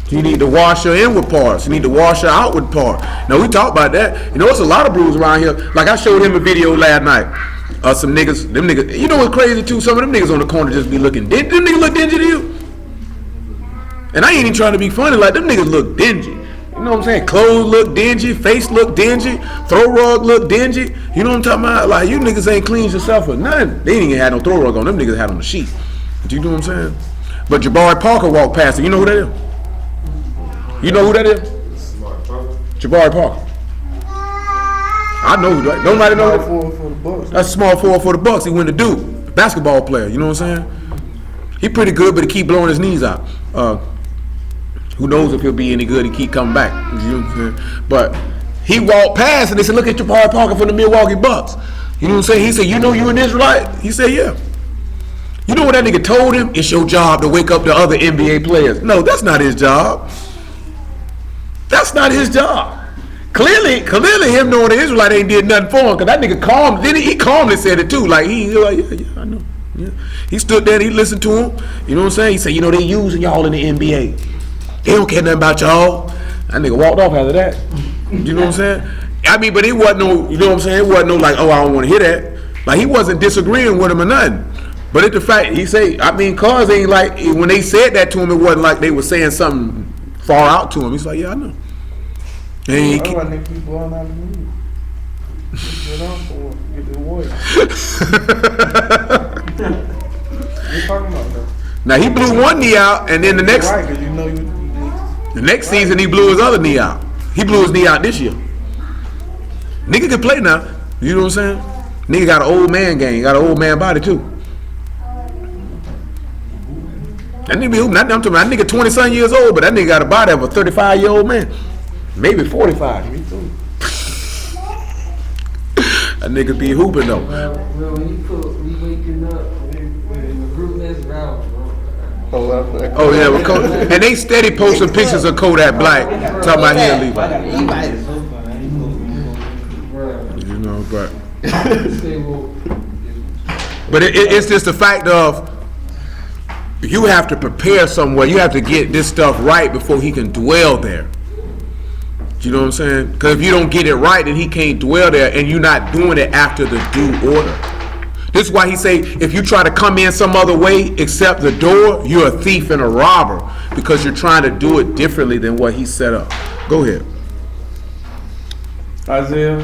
You need to wash your inward parts. You need to wash your outward part. Now we talk about that. You know, there's a lot of brews around here. Like I showed him a video last night. Some niggas, them niggas. You know what's crazy too? Some of them niggas on the corner just be looking. Them niggas look dingy to you. And I ain't even trying to be funny. Like them niggas look dingy. You know what I'm saying? Clothes look dingy. Face look dingy. Throw rug look dingy. You know what I'm talking about? Like you niggas ain't cleaned yourself or nothing. They ain't even had no throw rug on. Them niggas had on the sheet. You know what I'm saying? But Jabari Parker walked past it. You know who that is? You know who that is? Jabari Parker. I know who that is. Nobody know that? That's small forward for the Bucks. He went to Duke. Basketball player. You know what I'm saying? He pretty good, but he keep blowing his knees out. Who knows if he'll be any good? He keep coming back. You know what I'm saying? But he walked past and they said, look at Jabari Parker from the Milwaukee Bucks. You know what I'm saying? He said, you know you an Israelite? He said, yeah. You know what that nigga told him? It's your job to wake up the other NBA players. No, that's not his job. That's not his job. Clearly him knowing the Israelite ain't did nothing for him, because that nigga calm. Then he calmly said it too. Like he like, yeah, I know. Yeah. He stood there and he listened to him. You know what I'm saying? He said, you know, they using y'all in the NBA. They don't care nothing about y'all. That nigga walked off after that. You know what I'm saying? I mean, but it wasn't no, you know what I'm saying? It wasn't no like, oh, I don't want to hear that. Like he wasn't disagreeing with him or nothing. But it's the fact, he say, I mean, cause ain't like, when they said that to him, it wasn't like they were saying something far out to him. He's like, yeah, I know. And I want them people all out of the mood. Get on for get the warrior. What you talking about though? Now he blew one knee out, and then the next, Right, because you know you the next season he blew his other knee out. He blew his knee out this year. Nigga can play now. You know what I'm saying? Nigga got an old man game, got an old man body too. That nigga be hooping. I'm talking about that nigga 20-something years old, but that nigga got a body of a 35-year-old man. Maybe 45. Me too. That nigga be hooping though. Well, when you put we waking up in the group, that's Ralph, bro. Oh yeah, with Kodak. And they steady posting pictures of Kodak Black, talking about here Levi. You know, but it's just the fact of you have to prepare somewhere. You have to get this stuff right before he can dwell there. You know what I'm saying? Because if you don't get it right, then he can't dwell there, and you're not doing it after the due order. This is why he say, if you try to come in some other way except the door, you're a thief and a robber, because you're trying to do it differently than what he set up. Go ahead. Isaiah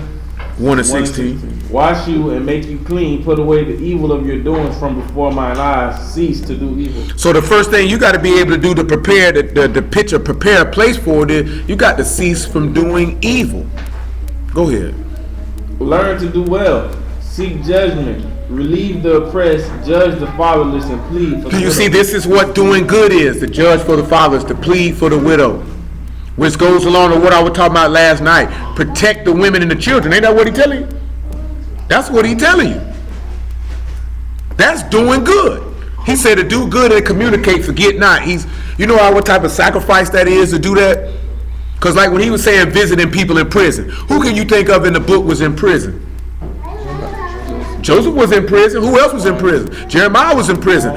1:16. Wash you and make you clean. Put away the evil of your doings from before mine eyes. Cease to do evil. So the first thing you got to be able to do to prepare the picture, prepare a place for it, is you got to cease from doing evil. Go ahead. Learn to do well. Seek judgment. Relieve the oppressed. Judge the fatherless and plead for the Do you widow. see, this is what doing good is, to judge for the fatherless, to plead for the widow. Which goes along with what I was talking about last night. Protect the women and the children. Ain't that what he telling you? That's what he telling you. That's doing good. He said to do good and communicate, forget not. You know what type of sacrifice that is to do that? Because like when he was saying visiting people in prison, who can you think of in the book was in prison? Joseph was in prison. Who else was in prison? Jeremiah was in prison.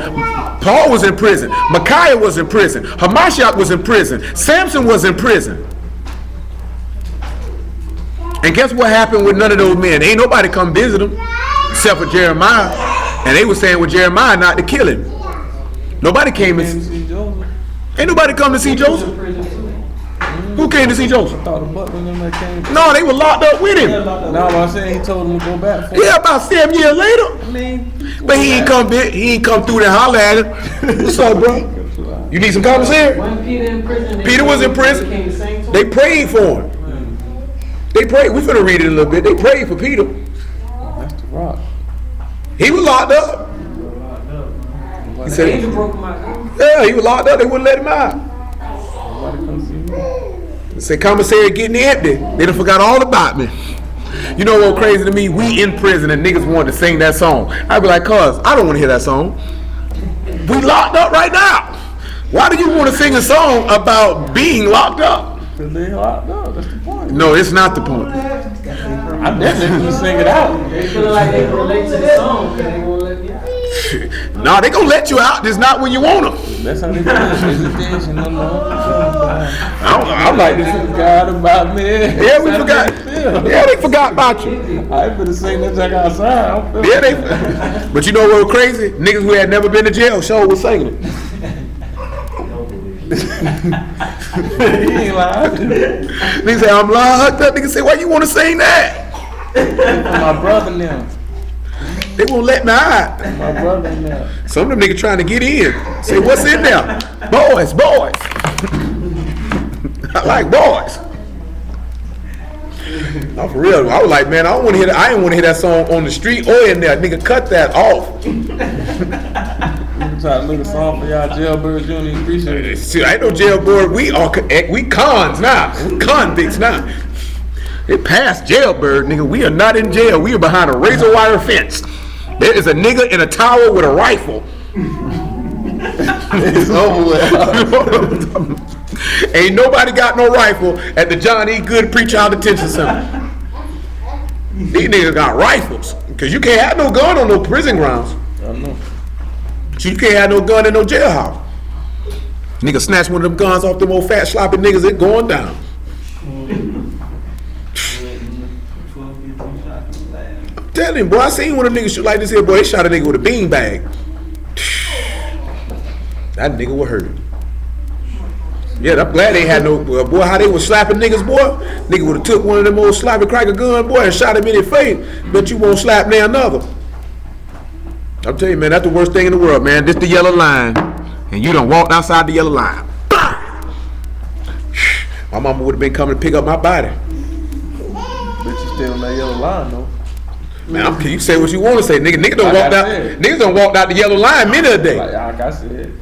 Paul was in prison. Micaiah was in prison. Hamashiach was in prison. Samson was in prison. And guess what happened with none of those men? Ain't nobody come visit them except for Jeremiah. And they were saying with Jeremiah not to kill him. Nobody came and see Joseph. Ain't nobody come to see Joseph. Who came to see Joseph? I thought the butler them that came. No, they were locked up with him. No, I'm saying he told them to go back. Yeah, about 7 years later. I mean, But he ain't come through there and holler at him. What's up, bro? You need some commissary? When Peter in prison, Peter was in prison. Became the same They prayed for him. They prayed. We finna read it a little bit. They prayed for Peter. that's the rock. He was locked up. He The said, angel broke my door. yeah, he was locked up. They wouldn't let him out. Nobody come see me. They said, commissary getting empty. They done forgot all about me. You know what crazy to me? We in prison and niggas wanted to sing that song. I'd be like, cuz, I don't want to hear that song. We locked up right now. Why do you want to sing a song about being locked up? Because they locked up. That's the point. No, it's not the point. I definitely can sing it out. They feel like they can relate to the song because they won't let me out. Nah, they gonna let you out. Just not when you want them. That's how they do it. Visitation. I'm like this. Forgot about me. Yeah, we forgot. Yeah, they forgot about you. I ain't finna sing that jack outside. Yeah, they. But you know what was crazy? Niggas who had never been to jail sure was singing it. He ain't lying. Niggas say I'm locked up. Niggas say, why you want to sing that? My brother now. They won't let me out. My brother now. Some of them niggas trying to get in. Say, what's in there? Boys. I like boys. No, for real. I was like, man, I don't want to hear that. I didn't want to hear that song on the street or in there. Nigga, cut that off. Try to look a song for y'all jailbirds. You don't even appreciate it. See, I ain't no jailbird. We cons now. We convicts now. It passed jailbird, nigga. We are not in jail. We are behind a razor wire fence. There is a nigga in a tower with a rifle. It's over with. Ain't nobody got no rifle at the John E. Good Pre-Child Detention Center. These niggas got rifles. Because you can't have no gun on no prison grounds. I know. You can't have no gun in no jailhouse. Nigga snatch one of them guns off them old fat sloppy niggas, it going down. I'm telling him, boy, I seen one of them niggas shoot like this here, boy. They shot a nigga with a bean bag. That nigga was hurt. Yeah, I'm glad they had no, boy, how they was slapping niggas, boy. Nigga would have took one of them old sloppy cracker gun, boy, and shot him in the face. But you won't slap me another. I'm telling you, man, that's the worst thing in the world, man. This the yellow line, and you done walked outside the yellow line. Bah! My mama would have been coming to pick up my body. But you still on that yellow line, though. Man, you say what you want to say, nigga. Niggas done Like walked I out. said. Niggas done walked out the yellow line many a day. Like I said.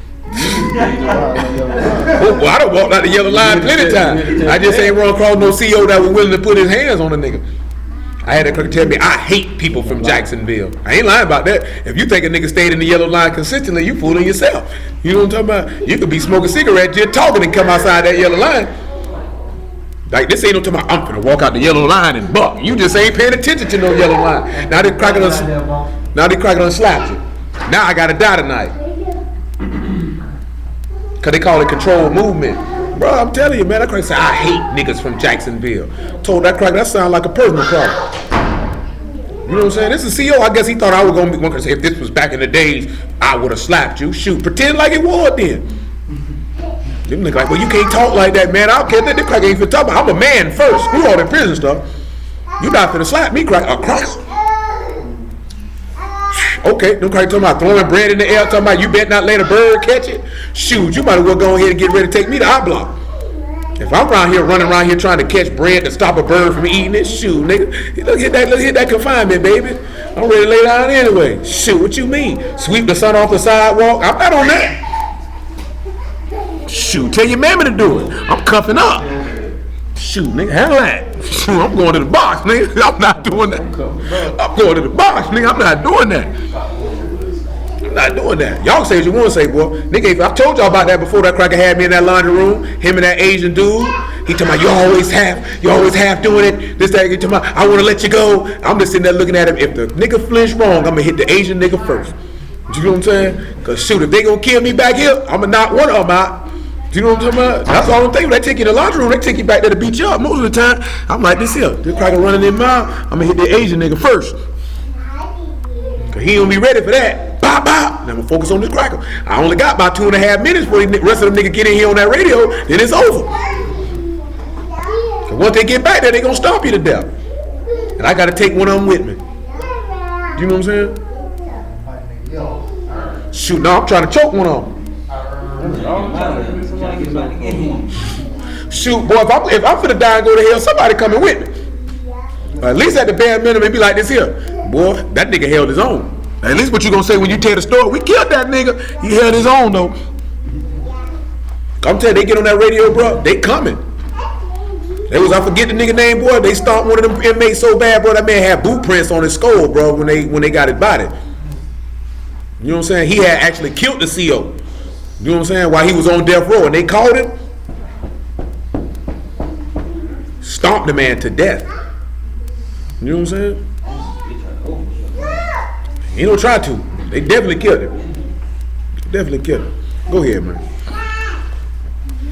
Oh, I done walked out the yellow line plenty of times. I just ain't run across no CEO that was willing to put his hands on a nigga. I I had that cracker tell me, I hate people from Jacksonville. I ain't lying about that. If you think a nigga stayed in the yellow line consistently, you fooling yourself. You know what I'm talking about? You could be smoking cigarettes, just talking and come outside that yellow line. Like, this ain't no talking about, I'm finna walk out the yellow line and buck. You just ain't paying attention to no yellow line. Now they cracker done slapped you. Now I gotta die tonight. Cause they call it controlled movement. Bro, I'm telling you, man, that cracker said, I hate niggas from Jacksonville. Told that cracker, that sound like a personal problem. You know what I'm saying? This is CEO. I guess he thought I was gonna be one. Cause if this was back in the days, I would have slapped you. Shoot, pretend like it was then. Them niggas like, well, you can't talk like that, man. I don't care that the cracker ain't finna talk about. I'm a man first. Screw all that prison stuff. You not finna slap me, cracker. A cracker. Okay, them crackers talking about throwing bread in the air, talking about you better not let a bird catch it. Shoot, you might as well go ahead and get ready to take me to our block. If I'm around here running around here trying to catch bread to stop a bird from eating it, shoot, nigga, let's hit that confinement, baby. I'm ready to lay down anyway. Shoot, what you mean? Sweep the sun off the sidewalk? I'm not on that. Shoot, tell your mammy to do it. I'm cuffing up. Shoot, nigga, handle that. Shoot, I'm going to the box, nigga. I'm not doing that. I'm going to the box, nigga. I'm not doing that. I'm not doing that. Y'all say what you want to say, boy. Nigga, I told y'all about that before that cracker had me in that laundry room. Him and that Asian dude. He talking about, you always half doing it. This, that, he talking about, I want to let you go. I'm just sitting there looking at him. If the nigga flinch wrong, I'm going to hit the Asian nigga first. You know what I'm saying? Because shoot, if they going to kill me back here, I'm going to knock one of them out. You know what I'm talking about? That's all I'm thinking. They take you in the laundry room, they take you back there to beat you up. Most of the time, I'm like this here. This cracker running in mouth, I'm going to hit the Asian nigga first. Because he don't be ready for that. Bop, bop. And I'm going to focus on this cracker. I only got about 2.5 minutes before the rest of them niggas get in here on that radio, then it's over. Because once they get back there, they going to stomp you to death. And I got to take one of them with me. You know what I'm saying? Shoot, no, I'm trying to choke one of them. Shoot, boy, if I'm finna die and go to hell, somebody coming with me. Or at least at the bare minimum, it be like this here. Boy, that nigga held his own. At least what you gonna say when you tell the story? We killed that nigga. He held his own though. I'm telling you, they get on that radio, bro. They coming. I forget the nigga name, boy. They stomped one of them inmates so bad, bro. That man had boot prints on his skull, bro. When they got his body. You know what I'm saying? He had actually killed the CO. You know what I'm saying? While he was on death row, and they called him, stomped the man to death. You know what I'm saying? He don't try to. They definitely killed him. Definitely killed him. Go ahead, man.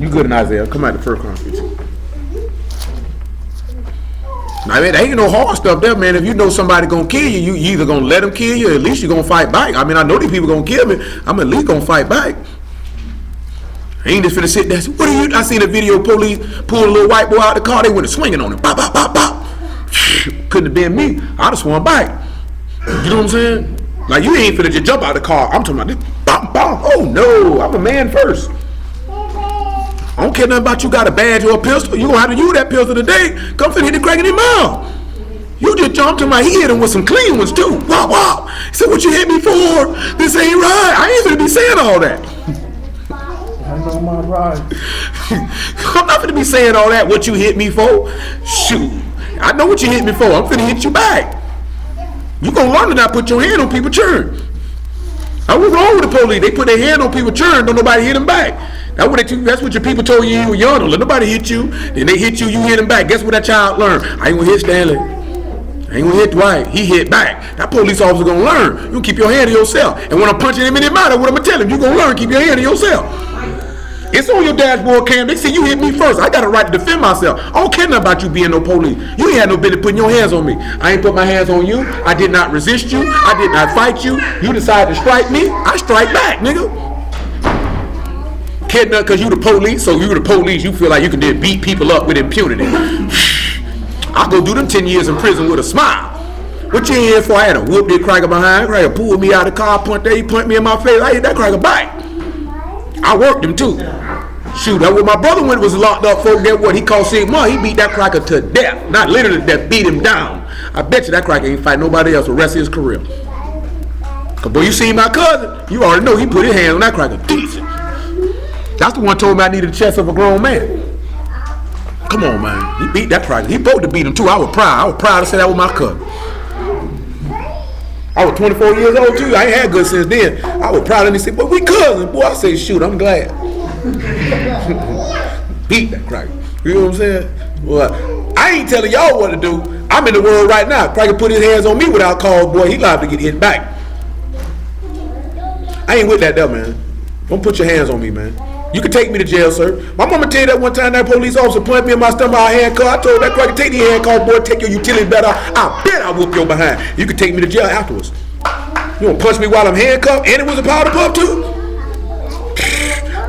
You good in Isaiah? Come out the first conference. I mean, there ain't no hard stuff there, man. If you know somebody gonna kill you, you either gonna let them kill you, or at least you gonna fight back. I mean, I know these people gonna kill me. I'm at least gonna fight back. I ain't just finna sit there. What are you? I seen a video. Police pulled a little white boy out the car. They went swinging on him. Bop, bop, bop, bop. Couldn't have been me. I'd have swung back. You know what I'm saying? Like, you ain't finna just jump out the car. I'm talking about this. Bop, bop. Oh no, I'm a man first. I don't care nothing about you got a badge or a pistol. You gonna have to use that pistol today. Come finna hit the crack in his mouth. You just jumped in my head and with some clean ones too. Wow, wow. He said, what you hit me for? This ain't right. I ain't finna be saying all that. I know my right. I'm not finna be saying all that, what you hit me for. Shoot. I know what you hit me for. I'm finna hit you back. You gonna learn to not put your hand on people's churn. I was wrong with the police. They put their hand on people's churn, don't nobody hit them back. That's what your people told you when you were young. Don't let nobody hit you. Then they hit you, you hit them back. Guess what that child learned? I ain't gonna hit Stanley. I ain't gonna hit Dwight. He hit back. That police officer gonna learn. You keep your hand to yourself. And when I'm punching him in the mouth, that's what I'm gonna tell him. You gonna learn, keep your hand to yourself. It's on your dashboard cam. They see you hit me first. I got a right to defend myself. I don't care nothing about you being no police. You ain't had no business putting your hands on me. I ain't put my hands on you. I did not resist you. I did not fight you. You decided to strike me. I strike back, nigga. Care nothing because you the police. So you the police. You feel like you can just beat people up with impunity. I'll go do them 10 years in prison with a smile. What you in here for? I had to whoop that cracker behind. Cracker pulled me out of the car, he punched me in my face. I hit that cracker back. I worked him too. Shoot, that when my brother went was locked up for get what he called Sigma, he beat that cracker to death. Not literally to death, beat him down. I bet you that cracker ain't fight nobody else the rest of his career. Cause boy, you seen my cousin, you already know he put his hands on that cracker decent. That's the one told me I needed the chest of a grown man. Come on, man. He beat that practice. He supposed to beat him too. I was proud. I was proud to say that was my cousin. I was 24 years old too. I ain't had good since then. I was proud of him. He said, "But we cousins." Boy, I say, "Shoot, I'm glad." Beat that cracker. You know what I'm saying? Well, I ain't telling y'all what to do. I'm in the world right now. Cracker put his hands on me without cause, boy. He liable to get hit back. I ain't with that though, man. Don't put your hands on me, man. You can take me to jail, sir. My mama tell you that one time that police officer punched me in my stomach, I handcuffed. I told that cracker, take the handcuff, boy, take your utility belt out. I bet I'll whoop your behind. You can take me to jail afterwards. You gonna punch me while I'm handcuffed and it was a powder puff too?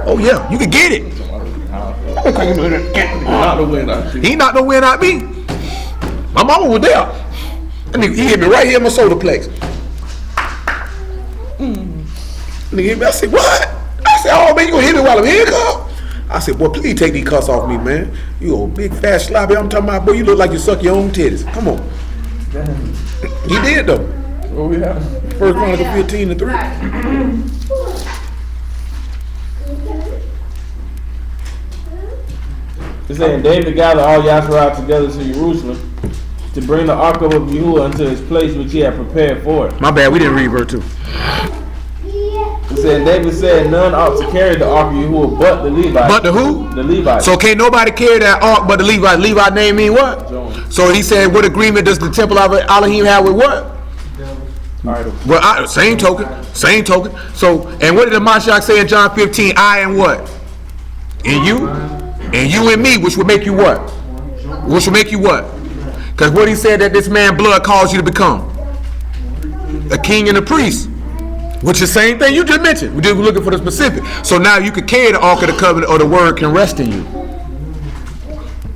Oh yeah, you can get it. He knocked the wind out me. My mama was there. And he hit me right here in my solar plex. Nigga hit me, I said, what? I said, oh man, you gonna hit me while I'm handcuffed? I said, boy, please take these cuffs off me, man. You old big fat sloppy. I'm talking about, boy, you look like you suck your own titties. Come on. He did though. What we have? First Chronicle 15-3. It's saying David gathered all Yasharah together to Jerusalem to bring the ark of Yahuwah into his place which he had prepared for it. My bad, we didn't read verse 2. It said David said none ought to carry the ark of Yahuwah but the Levites. But the who? The Levites. So can't nobody carry that ark but the Levites. Levi name mean what? John. So he said, what agreement does the temple of Elohim have with what? Idol. Well, same token. So, and what did the Mashiach say in John 15? I and what? And you? And you and me, which would make you what? Which would make you what? Because what he said that this man blood caused you to become? A king and a priest. Which is the same thing you just mentioned. We just were looking for the specific. So now you can carry the Ark of the Covenant or the word can rest in you.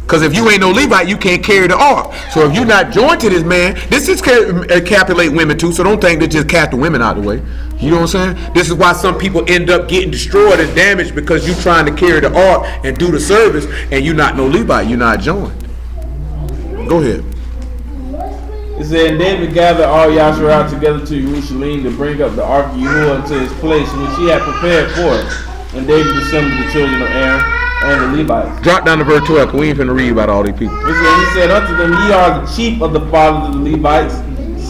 Because if you ain't no Levite, you can't carry the ark. So if you're not joined to this man, this is encapsulate women too. So don't think they just cast the women out of the way. You know what I'm saying? This is why some people end up getting destroyed and damaged because you're trying to carry the ark and do the service and you're not no Levite. You're not joined. Go ahead. It said, David gathered all Yasharah together to Jerusalem to bring up the ark of Yahuwah into his place which he had prepared for it. And David assembled the children of Aaron and the Levites. Drop down to verse 12, because we ain't finna read about all these people. He said unto them, ye are the chief of the fathers of the Levites.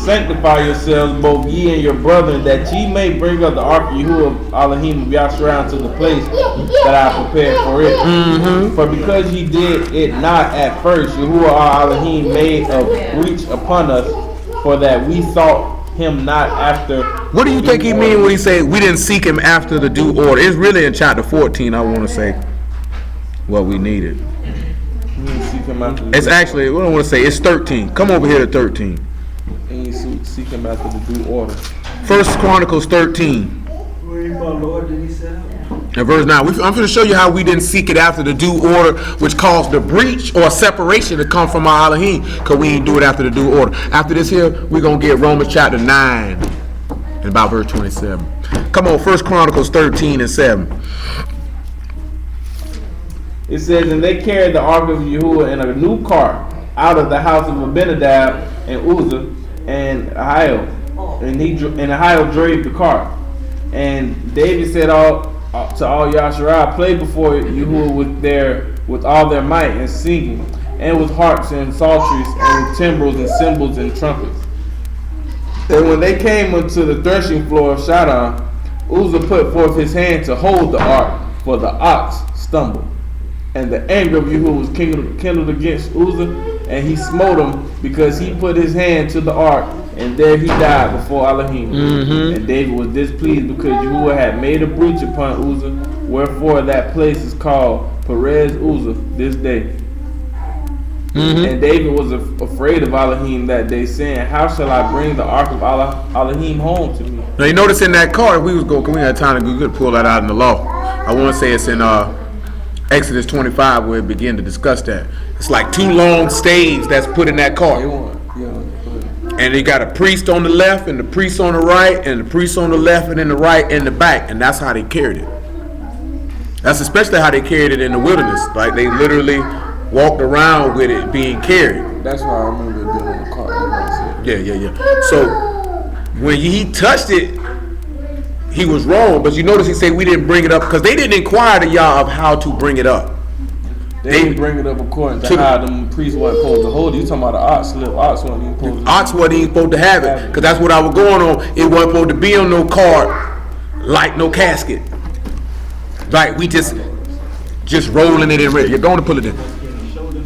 Sanctify yourselves, both ye and your brethren, that ye may bring up the ark of Yahuwah Elohim of Yasharah to the place that I prepared for it. For because ye did it not at first, Yahuwah our Elohim made a breach upon us, for that we sought him not after. What do you think he mean when he say we didn't seek him after the due order? It's really in chapter 14, I want to say what we needed. It's actually, what I want to say, it's 13. Come over here to 13. And you seek him after the due order. First Chronicles 13. And verse 9. I'm going to show you how we didn't seek it after the due order, which caused the breach or separation to come from our Elohim, because we didn't do it after the due order. After this here, we're going to get Romans chapter 9 and about verse 27. Come on, First Chronicles 13:7. It says, and they carried the ark of Yahuwah in a new cart out of the house of Abinadab and Uzzah and Ahio. And Ahio drave the cart. And David said to all Yasharah, play before Yahuwah with all their might and singing, and with harps and psalteries, and with timbrels and cymbals and trumpets. And when they came unto the threshing floor of Shaddon, Uzzah put forth his hand to hold the ark, for the ox stumbled. And the anger of Yahuwah was kindled against Uzzah, and he smote him because he put his hand to the ark, and there he died before Elohim. And David was displeased because Yahuwah had made a breach upon Uzzah, wherefore that place is called Perez Uzzah this day. And David was afraid of Elohim that day, saying, how shall I bring the ark of Elohim home to me? Now you notice in that cart, we had time to go pull that out in the law. I want to say it's in Exodus 25 where it began to discuss that. It's like two long staves that's put in that cart. And they got a priest on the left and the priest on the right and the priest on the left and then the right and the back. And that's how they carried it. That's especially how they carried it in the wilderness. Like they literally walked around with it being carried. That's how I remember it being on the cart. Yeah. So when he touched it, he was wrong, but you notice he said we didn't bring it up because they didn't inquire to Yah of how to bring it up. They didn't bring it up according to how them priests wasn't supposed to hold it. You talking about the ox slip? Ox wasn't even supposed to. Ox wasn't even supposed to have it, because that's what I was going on. It wasn't supposed to be on no card, like no casket. Right, we just rolling it in red. You're going to pull it in.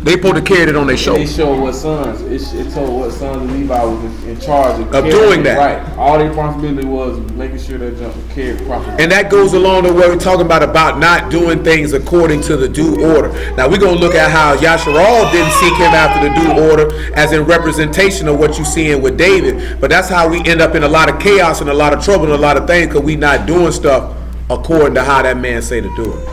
They supposed to carry it on their shoulder. They showed what sons. It told what sons of Levi was in charge of doing that. Right. All their responsibility was making sure that junk was carried properly. And that goes along to what we're talking about not doing things according to the due order. Now we're going to look at how Yasharal didn't seek him after the due order as in representation of what you're seeing with David. But that's how we end up in a lot of chaos and a lot of trouble and a lot of things, because we not doing stuff according to how that man say to do it.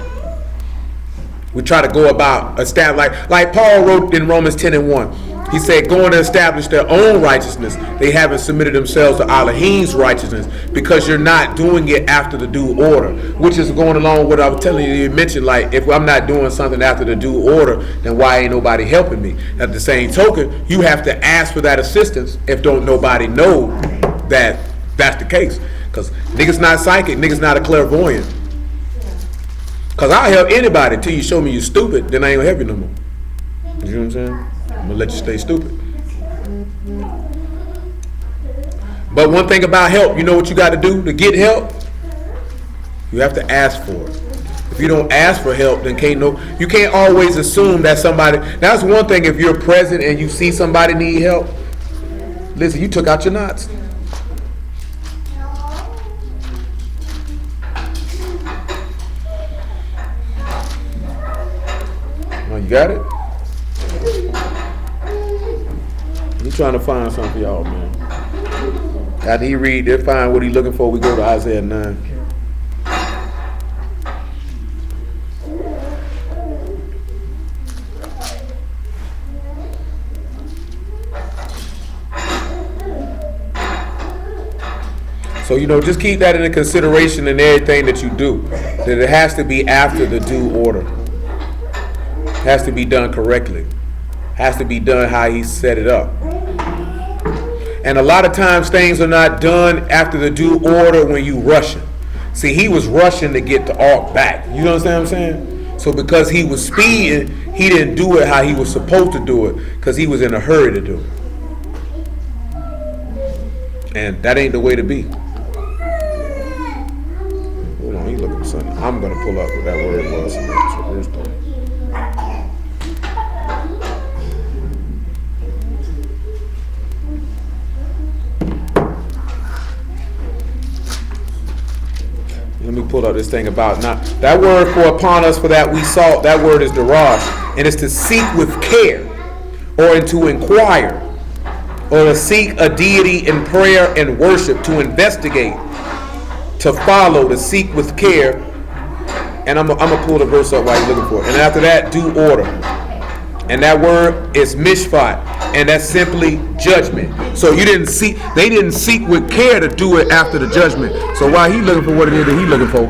We try to go about like Paul wrote in Romans 10:1. He said, going to establish their own righteousness. They haven't submitted themselves to Elohim's righteousness, because you're not doing it after the due order, which is going along with what I was telling you. You mentioned, like, if I'm not doing something after the due order, then why ain't nobody helping me? At the same token, you have to ask for that assistance if don't nobody know that that's the case. Because niggas not psychic, niggas not a clairvoyant. Because I'll help anybody until you show me you're stupid, then I ain't gonna help you no more. You know what I'm saying? I'm gonna let you stay stupid. But one thing about help, you know what you got to do to get help? You have to ask for it. If you don't ask for help, then you can't always assume that somebody. That's one thing. If you're present and you see somebody need help, listen, you took out your knots. You got it? He trying to find something for y'all, man. After he read, they'll find what he looking for. We go to Isaiah 9. So, just keep that into consideration in everything that you do. That it has to be after the due order. Has to be done correctly. Has to be done how he set it up. And a lot of times things are not done after the due order when you rushing. See, he was rushing to get the ark back. You understand what I'm saying? So because he was speeding, he didn't do it how he was supposed to do it, because he was in a hurry to do it. And that ain't the way to be. Hold on, he's looking for something. I'm going to pull up what that word was. Let me pull up this thing about now. That word for upon us, for that we sought, that word is darash, and it's to seek with care, or to inquire, or to seek a deity in prayer and worship, to investigate, to follow, to seek with care. And I'm gonna pull the verse up while you're looking for it. And after that, due order. And that word is mishpat, and that's simply judgment. So they didn't seek with care to do it after the judgment. So while he looking for what it is that he looking for,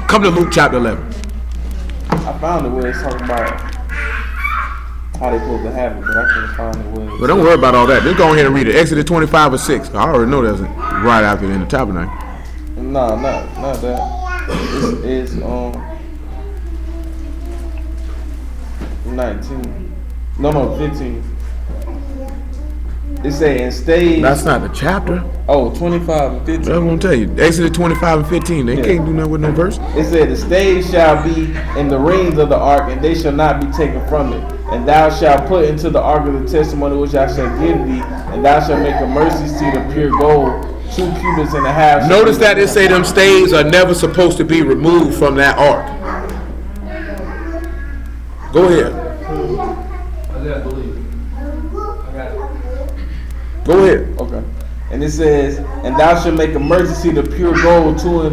come to Luke chapter 11. I found it where it's talking about how they supposed to have it, but I couldn't find it where. But don't worry about all that. Just go ahead and read it. Exodus 25:6. I already know that's right after in the tabernacle. No, not that. It's 19. No, 15. It say and stay. That's not the chapter. Oh, 25 and 15. I'm gonna tell you. Exodus 25 and 15. They can't do nothing with no verse. It said the staves shall be in the rings of the ark, and they shall not be taken from it. And thou shalt put into the ark of the testimony which I shall give thee, and thou shalt make a mercy seat of pure gold, 2 cubits and a half. Notice that it say them staves are never supposed to be removed from that ark. Go ahead. Go ahead. Okay. And it says, and thou shalt make a mercy seat of pure gold, 2 cubits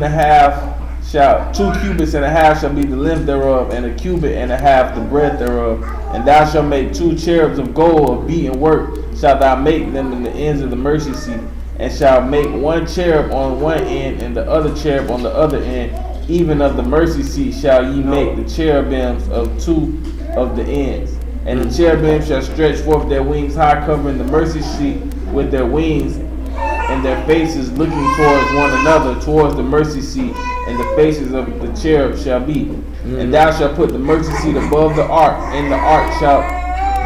and a half shall be the length thereof, and 1.5 cubits the breadth thereof. And thou shalt make 2 cherubs of gold of beaten work, shalt thou make them in the ends of the mercy seat, and shalt make 1 cherub on one end, and the other cherub on the other end. Even of the mercy seat shall ye make the cherubims of 2 of the ends. And the cherubim shall stretch forth their wings high, covering the mercy seat with their wings, and their faces looking towards one another, towards the mercy seat. and the faces of the cherub shall be. And thou shalt put the mercy seat above the ark. In the ark shall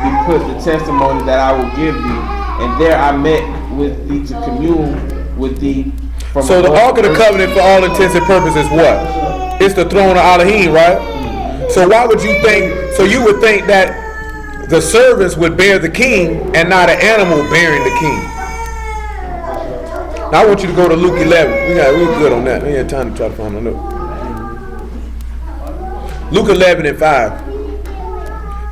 be put the testimony that I will give thee. And there I met with thee to commune with thee. From So the above Ark of the earth. Covenant, for all intents and purposes, what? It's the throne of Elohim, right? So why would you think? So you would think that the servants would bear the king and not an animal bearing the king. Now I want you to go to Luke 11. We're good on that. We ain't time to try to find a note. Luke 11 and 5.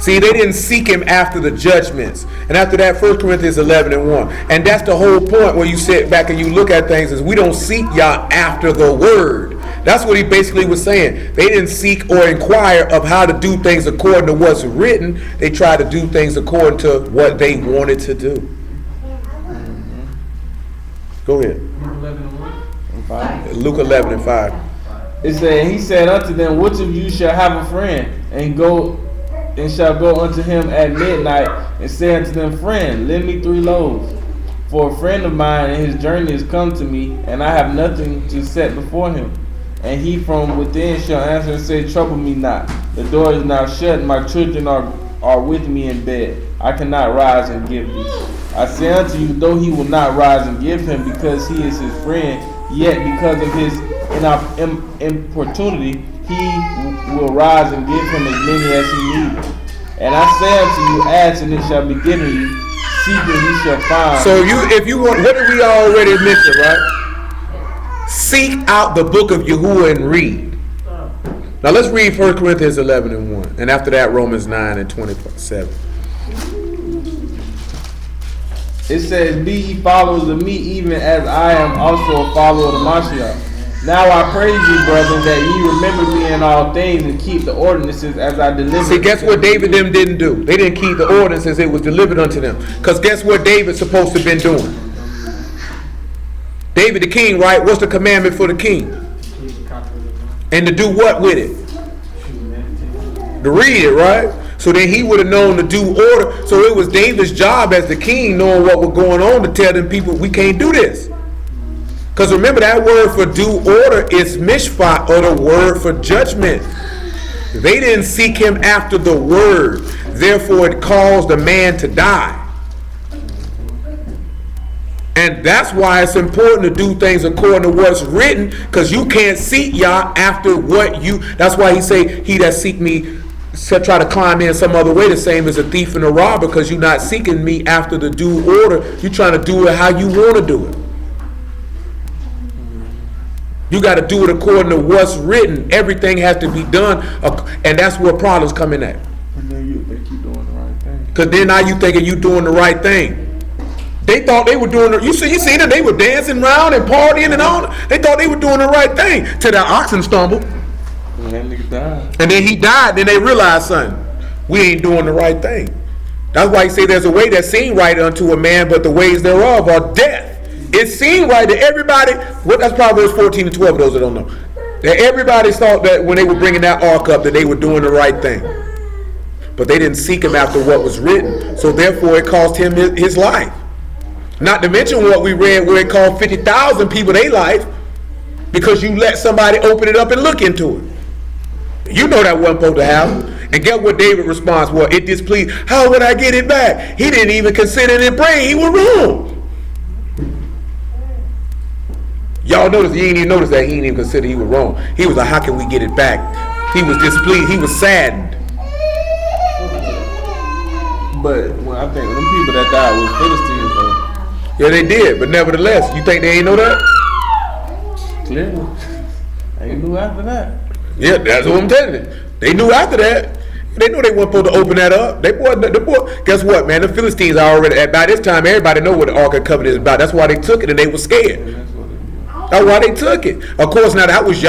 See, they didn't seek him after the judgments. And after that, 1 Corinthians 11 and 1. And that's the whole point where you sit back and you look at things is we don't seek Yah after the word. That's what he basically was saying. They didn't seek or inquire of how to do things according to what's written. They tried to do things according to what they wanted to do. Go ahead. 11 and 1. Luke 11 and 5. It said, he said unto them, which of you shall have a friend, and shall go unto him at midnight, and say unto them, friend, lend me 3 loaves. For a friend of mine and his journey is come to me, and I have nothing to set before him. And he from within shall answer and say, trouble me not. The door is now shut, and my children are with me in bed. I cannot rise and give thee. I say unto you, though he will not rise and give him, because he is his friend, yet because of his importunity, he will rise and give him as many as he needeth. And I say unto you, ask and it shall be given you, seek and ye shall find. So if you want, what did we already mention, right? Seek out the book of Yahuwah and read. Now let's read 1 Corinthians 11 and 1. And after that, Romans 9 and 27. It says, be ye followers of me, even as I am also a follower of the Mashiach. Now I praise you, brethren, that ye remember me in all things and keep the ordinances as I delivered. See, guess what David them didn't do? They didn't keep the ordinances. It was delivered unto them. Because guess what David's supposed to have been doing? David the king, right? What's the commandment for the king? And to do what with it? To read it, right? So then he would have known to do order. So it was David's job as the king, knowing what was going on, to tell them people, we can't do this. Because remember, that word for due order is mishpat, or the word for judgment. They didn't seek him after the word. Therefore, it caused a man to die. And that's why it's important to do things according to what's written, because you can't seek Yah after what you... That's why he say, he that seek me try to climb in some other way, the same as a thief and a robber, because you're not seeking me after the due order. You're trying to do it how you want to do it. You got to do it according to what's written. Everything has to be done, and that's where problems come in at. And then you think you're doing the right thing. Because then now you thinking you doing the right thing. They thought they were doing you see them, they were dancing around and partying and all. They thought they were doing the right thing till that oxen stumbled. And that nigga died. And then he died. Then they realized, son, we ain't doing the right thing. That's why he say there's a way that seemed right unto a man, but the ways thereof are death. It seemed right to everybody. That's Proverbs 14 and 12, those that don't know. That everybody thought that when they were bringing that ark up, that they were doing the right thing. But they didn't seek him after what was written. So therefore it cost him his life. Not to mention what we read where it cost 50,000 people their life because you let somebody open it up and look into it. You know that wasn't supposed to happen. And get what David's response was. It displeased. How would I get it back? He didn't even consider it praying. He was wrong. Y'all notice, he didn't even notice that he didn't even consider he was wrong. He was like, how can we get it back? He was displeased. He was saddened. But when I think them people that died was Philistines, though. Yeah, they did. But nevertheless, you think they ain't know that? Clearly. They knew after that. Yeah, that's what I'm telling you. They knew after that. They knew they weren't supposed to open that up. The boy, guess what, man? The Philistines are already, by this time, everybody know what the Ark of the Covenant is about. That's why they took it and they were scared. That's why they took it. Of course, now that was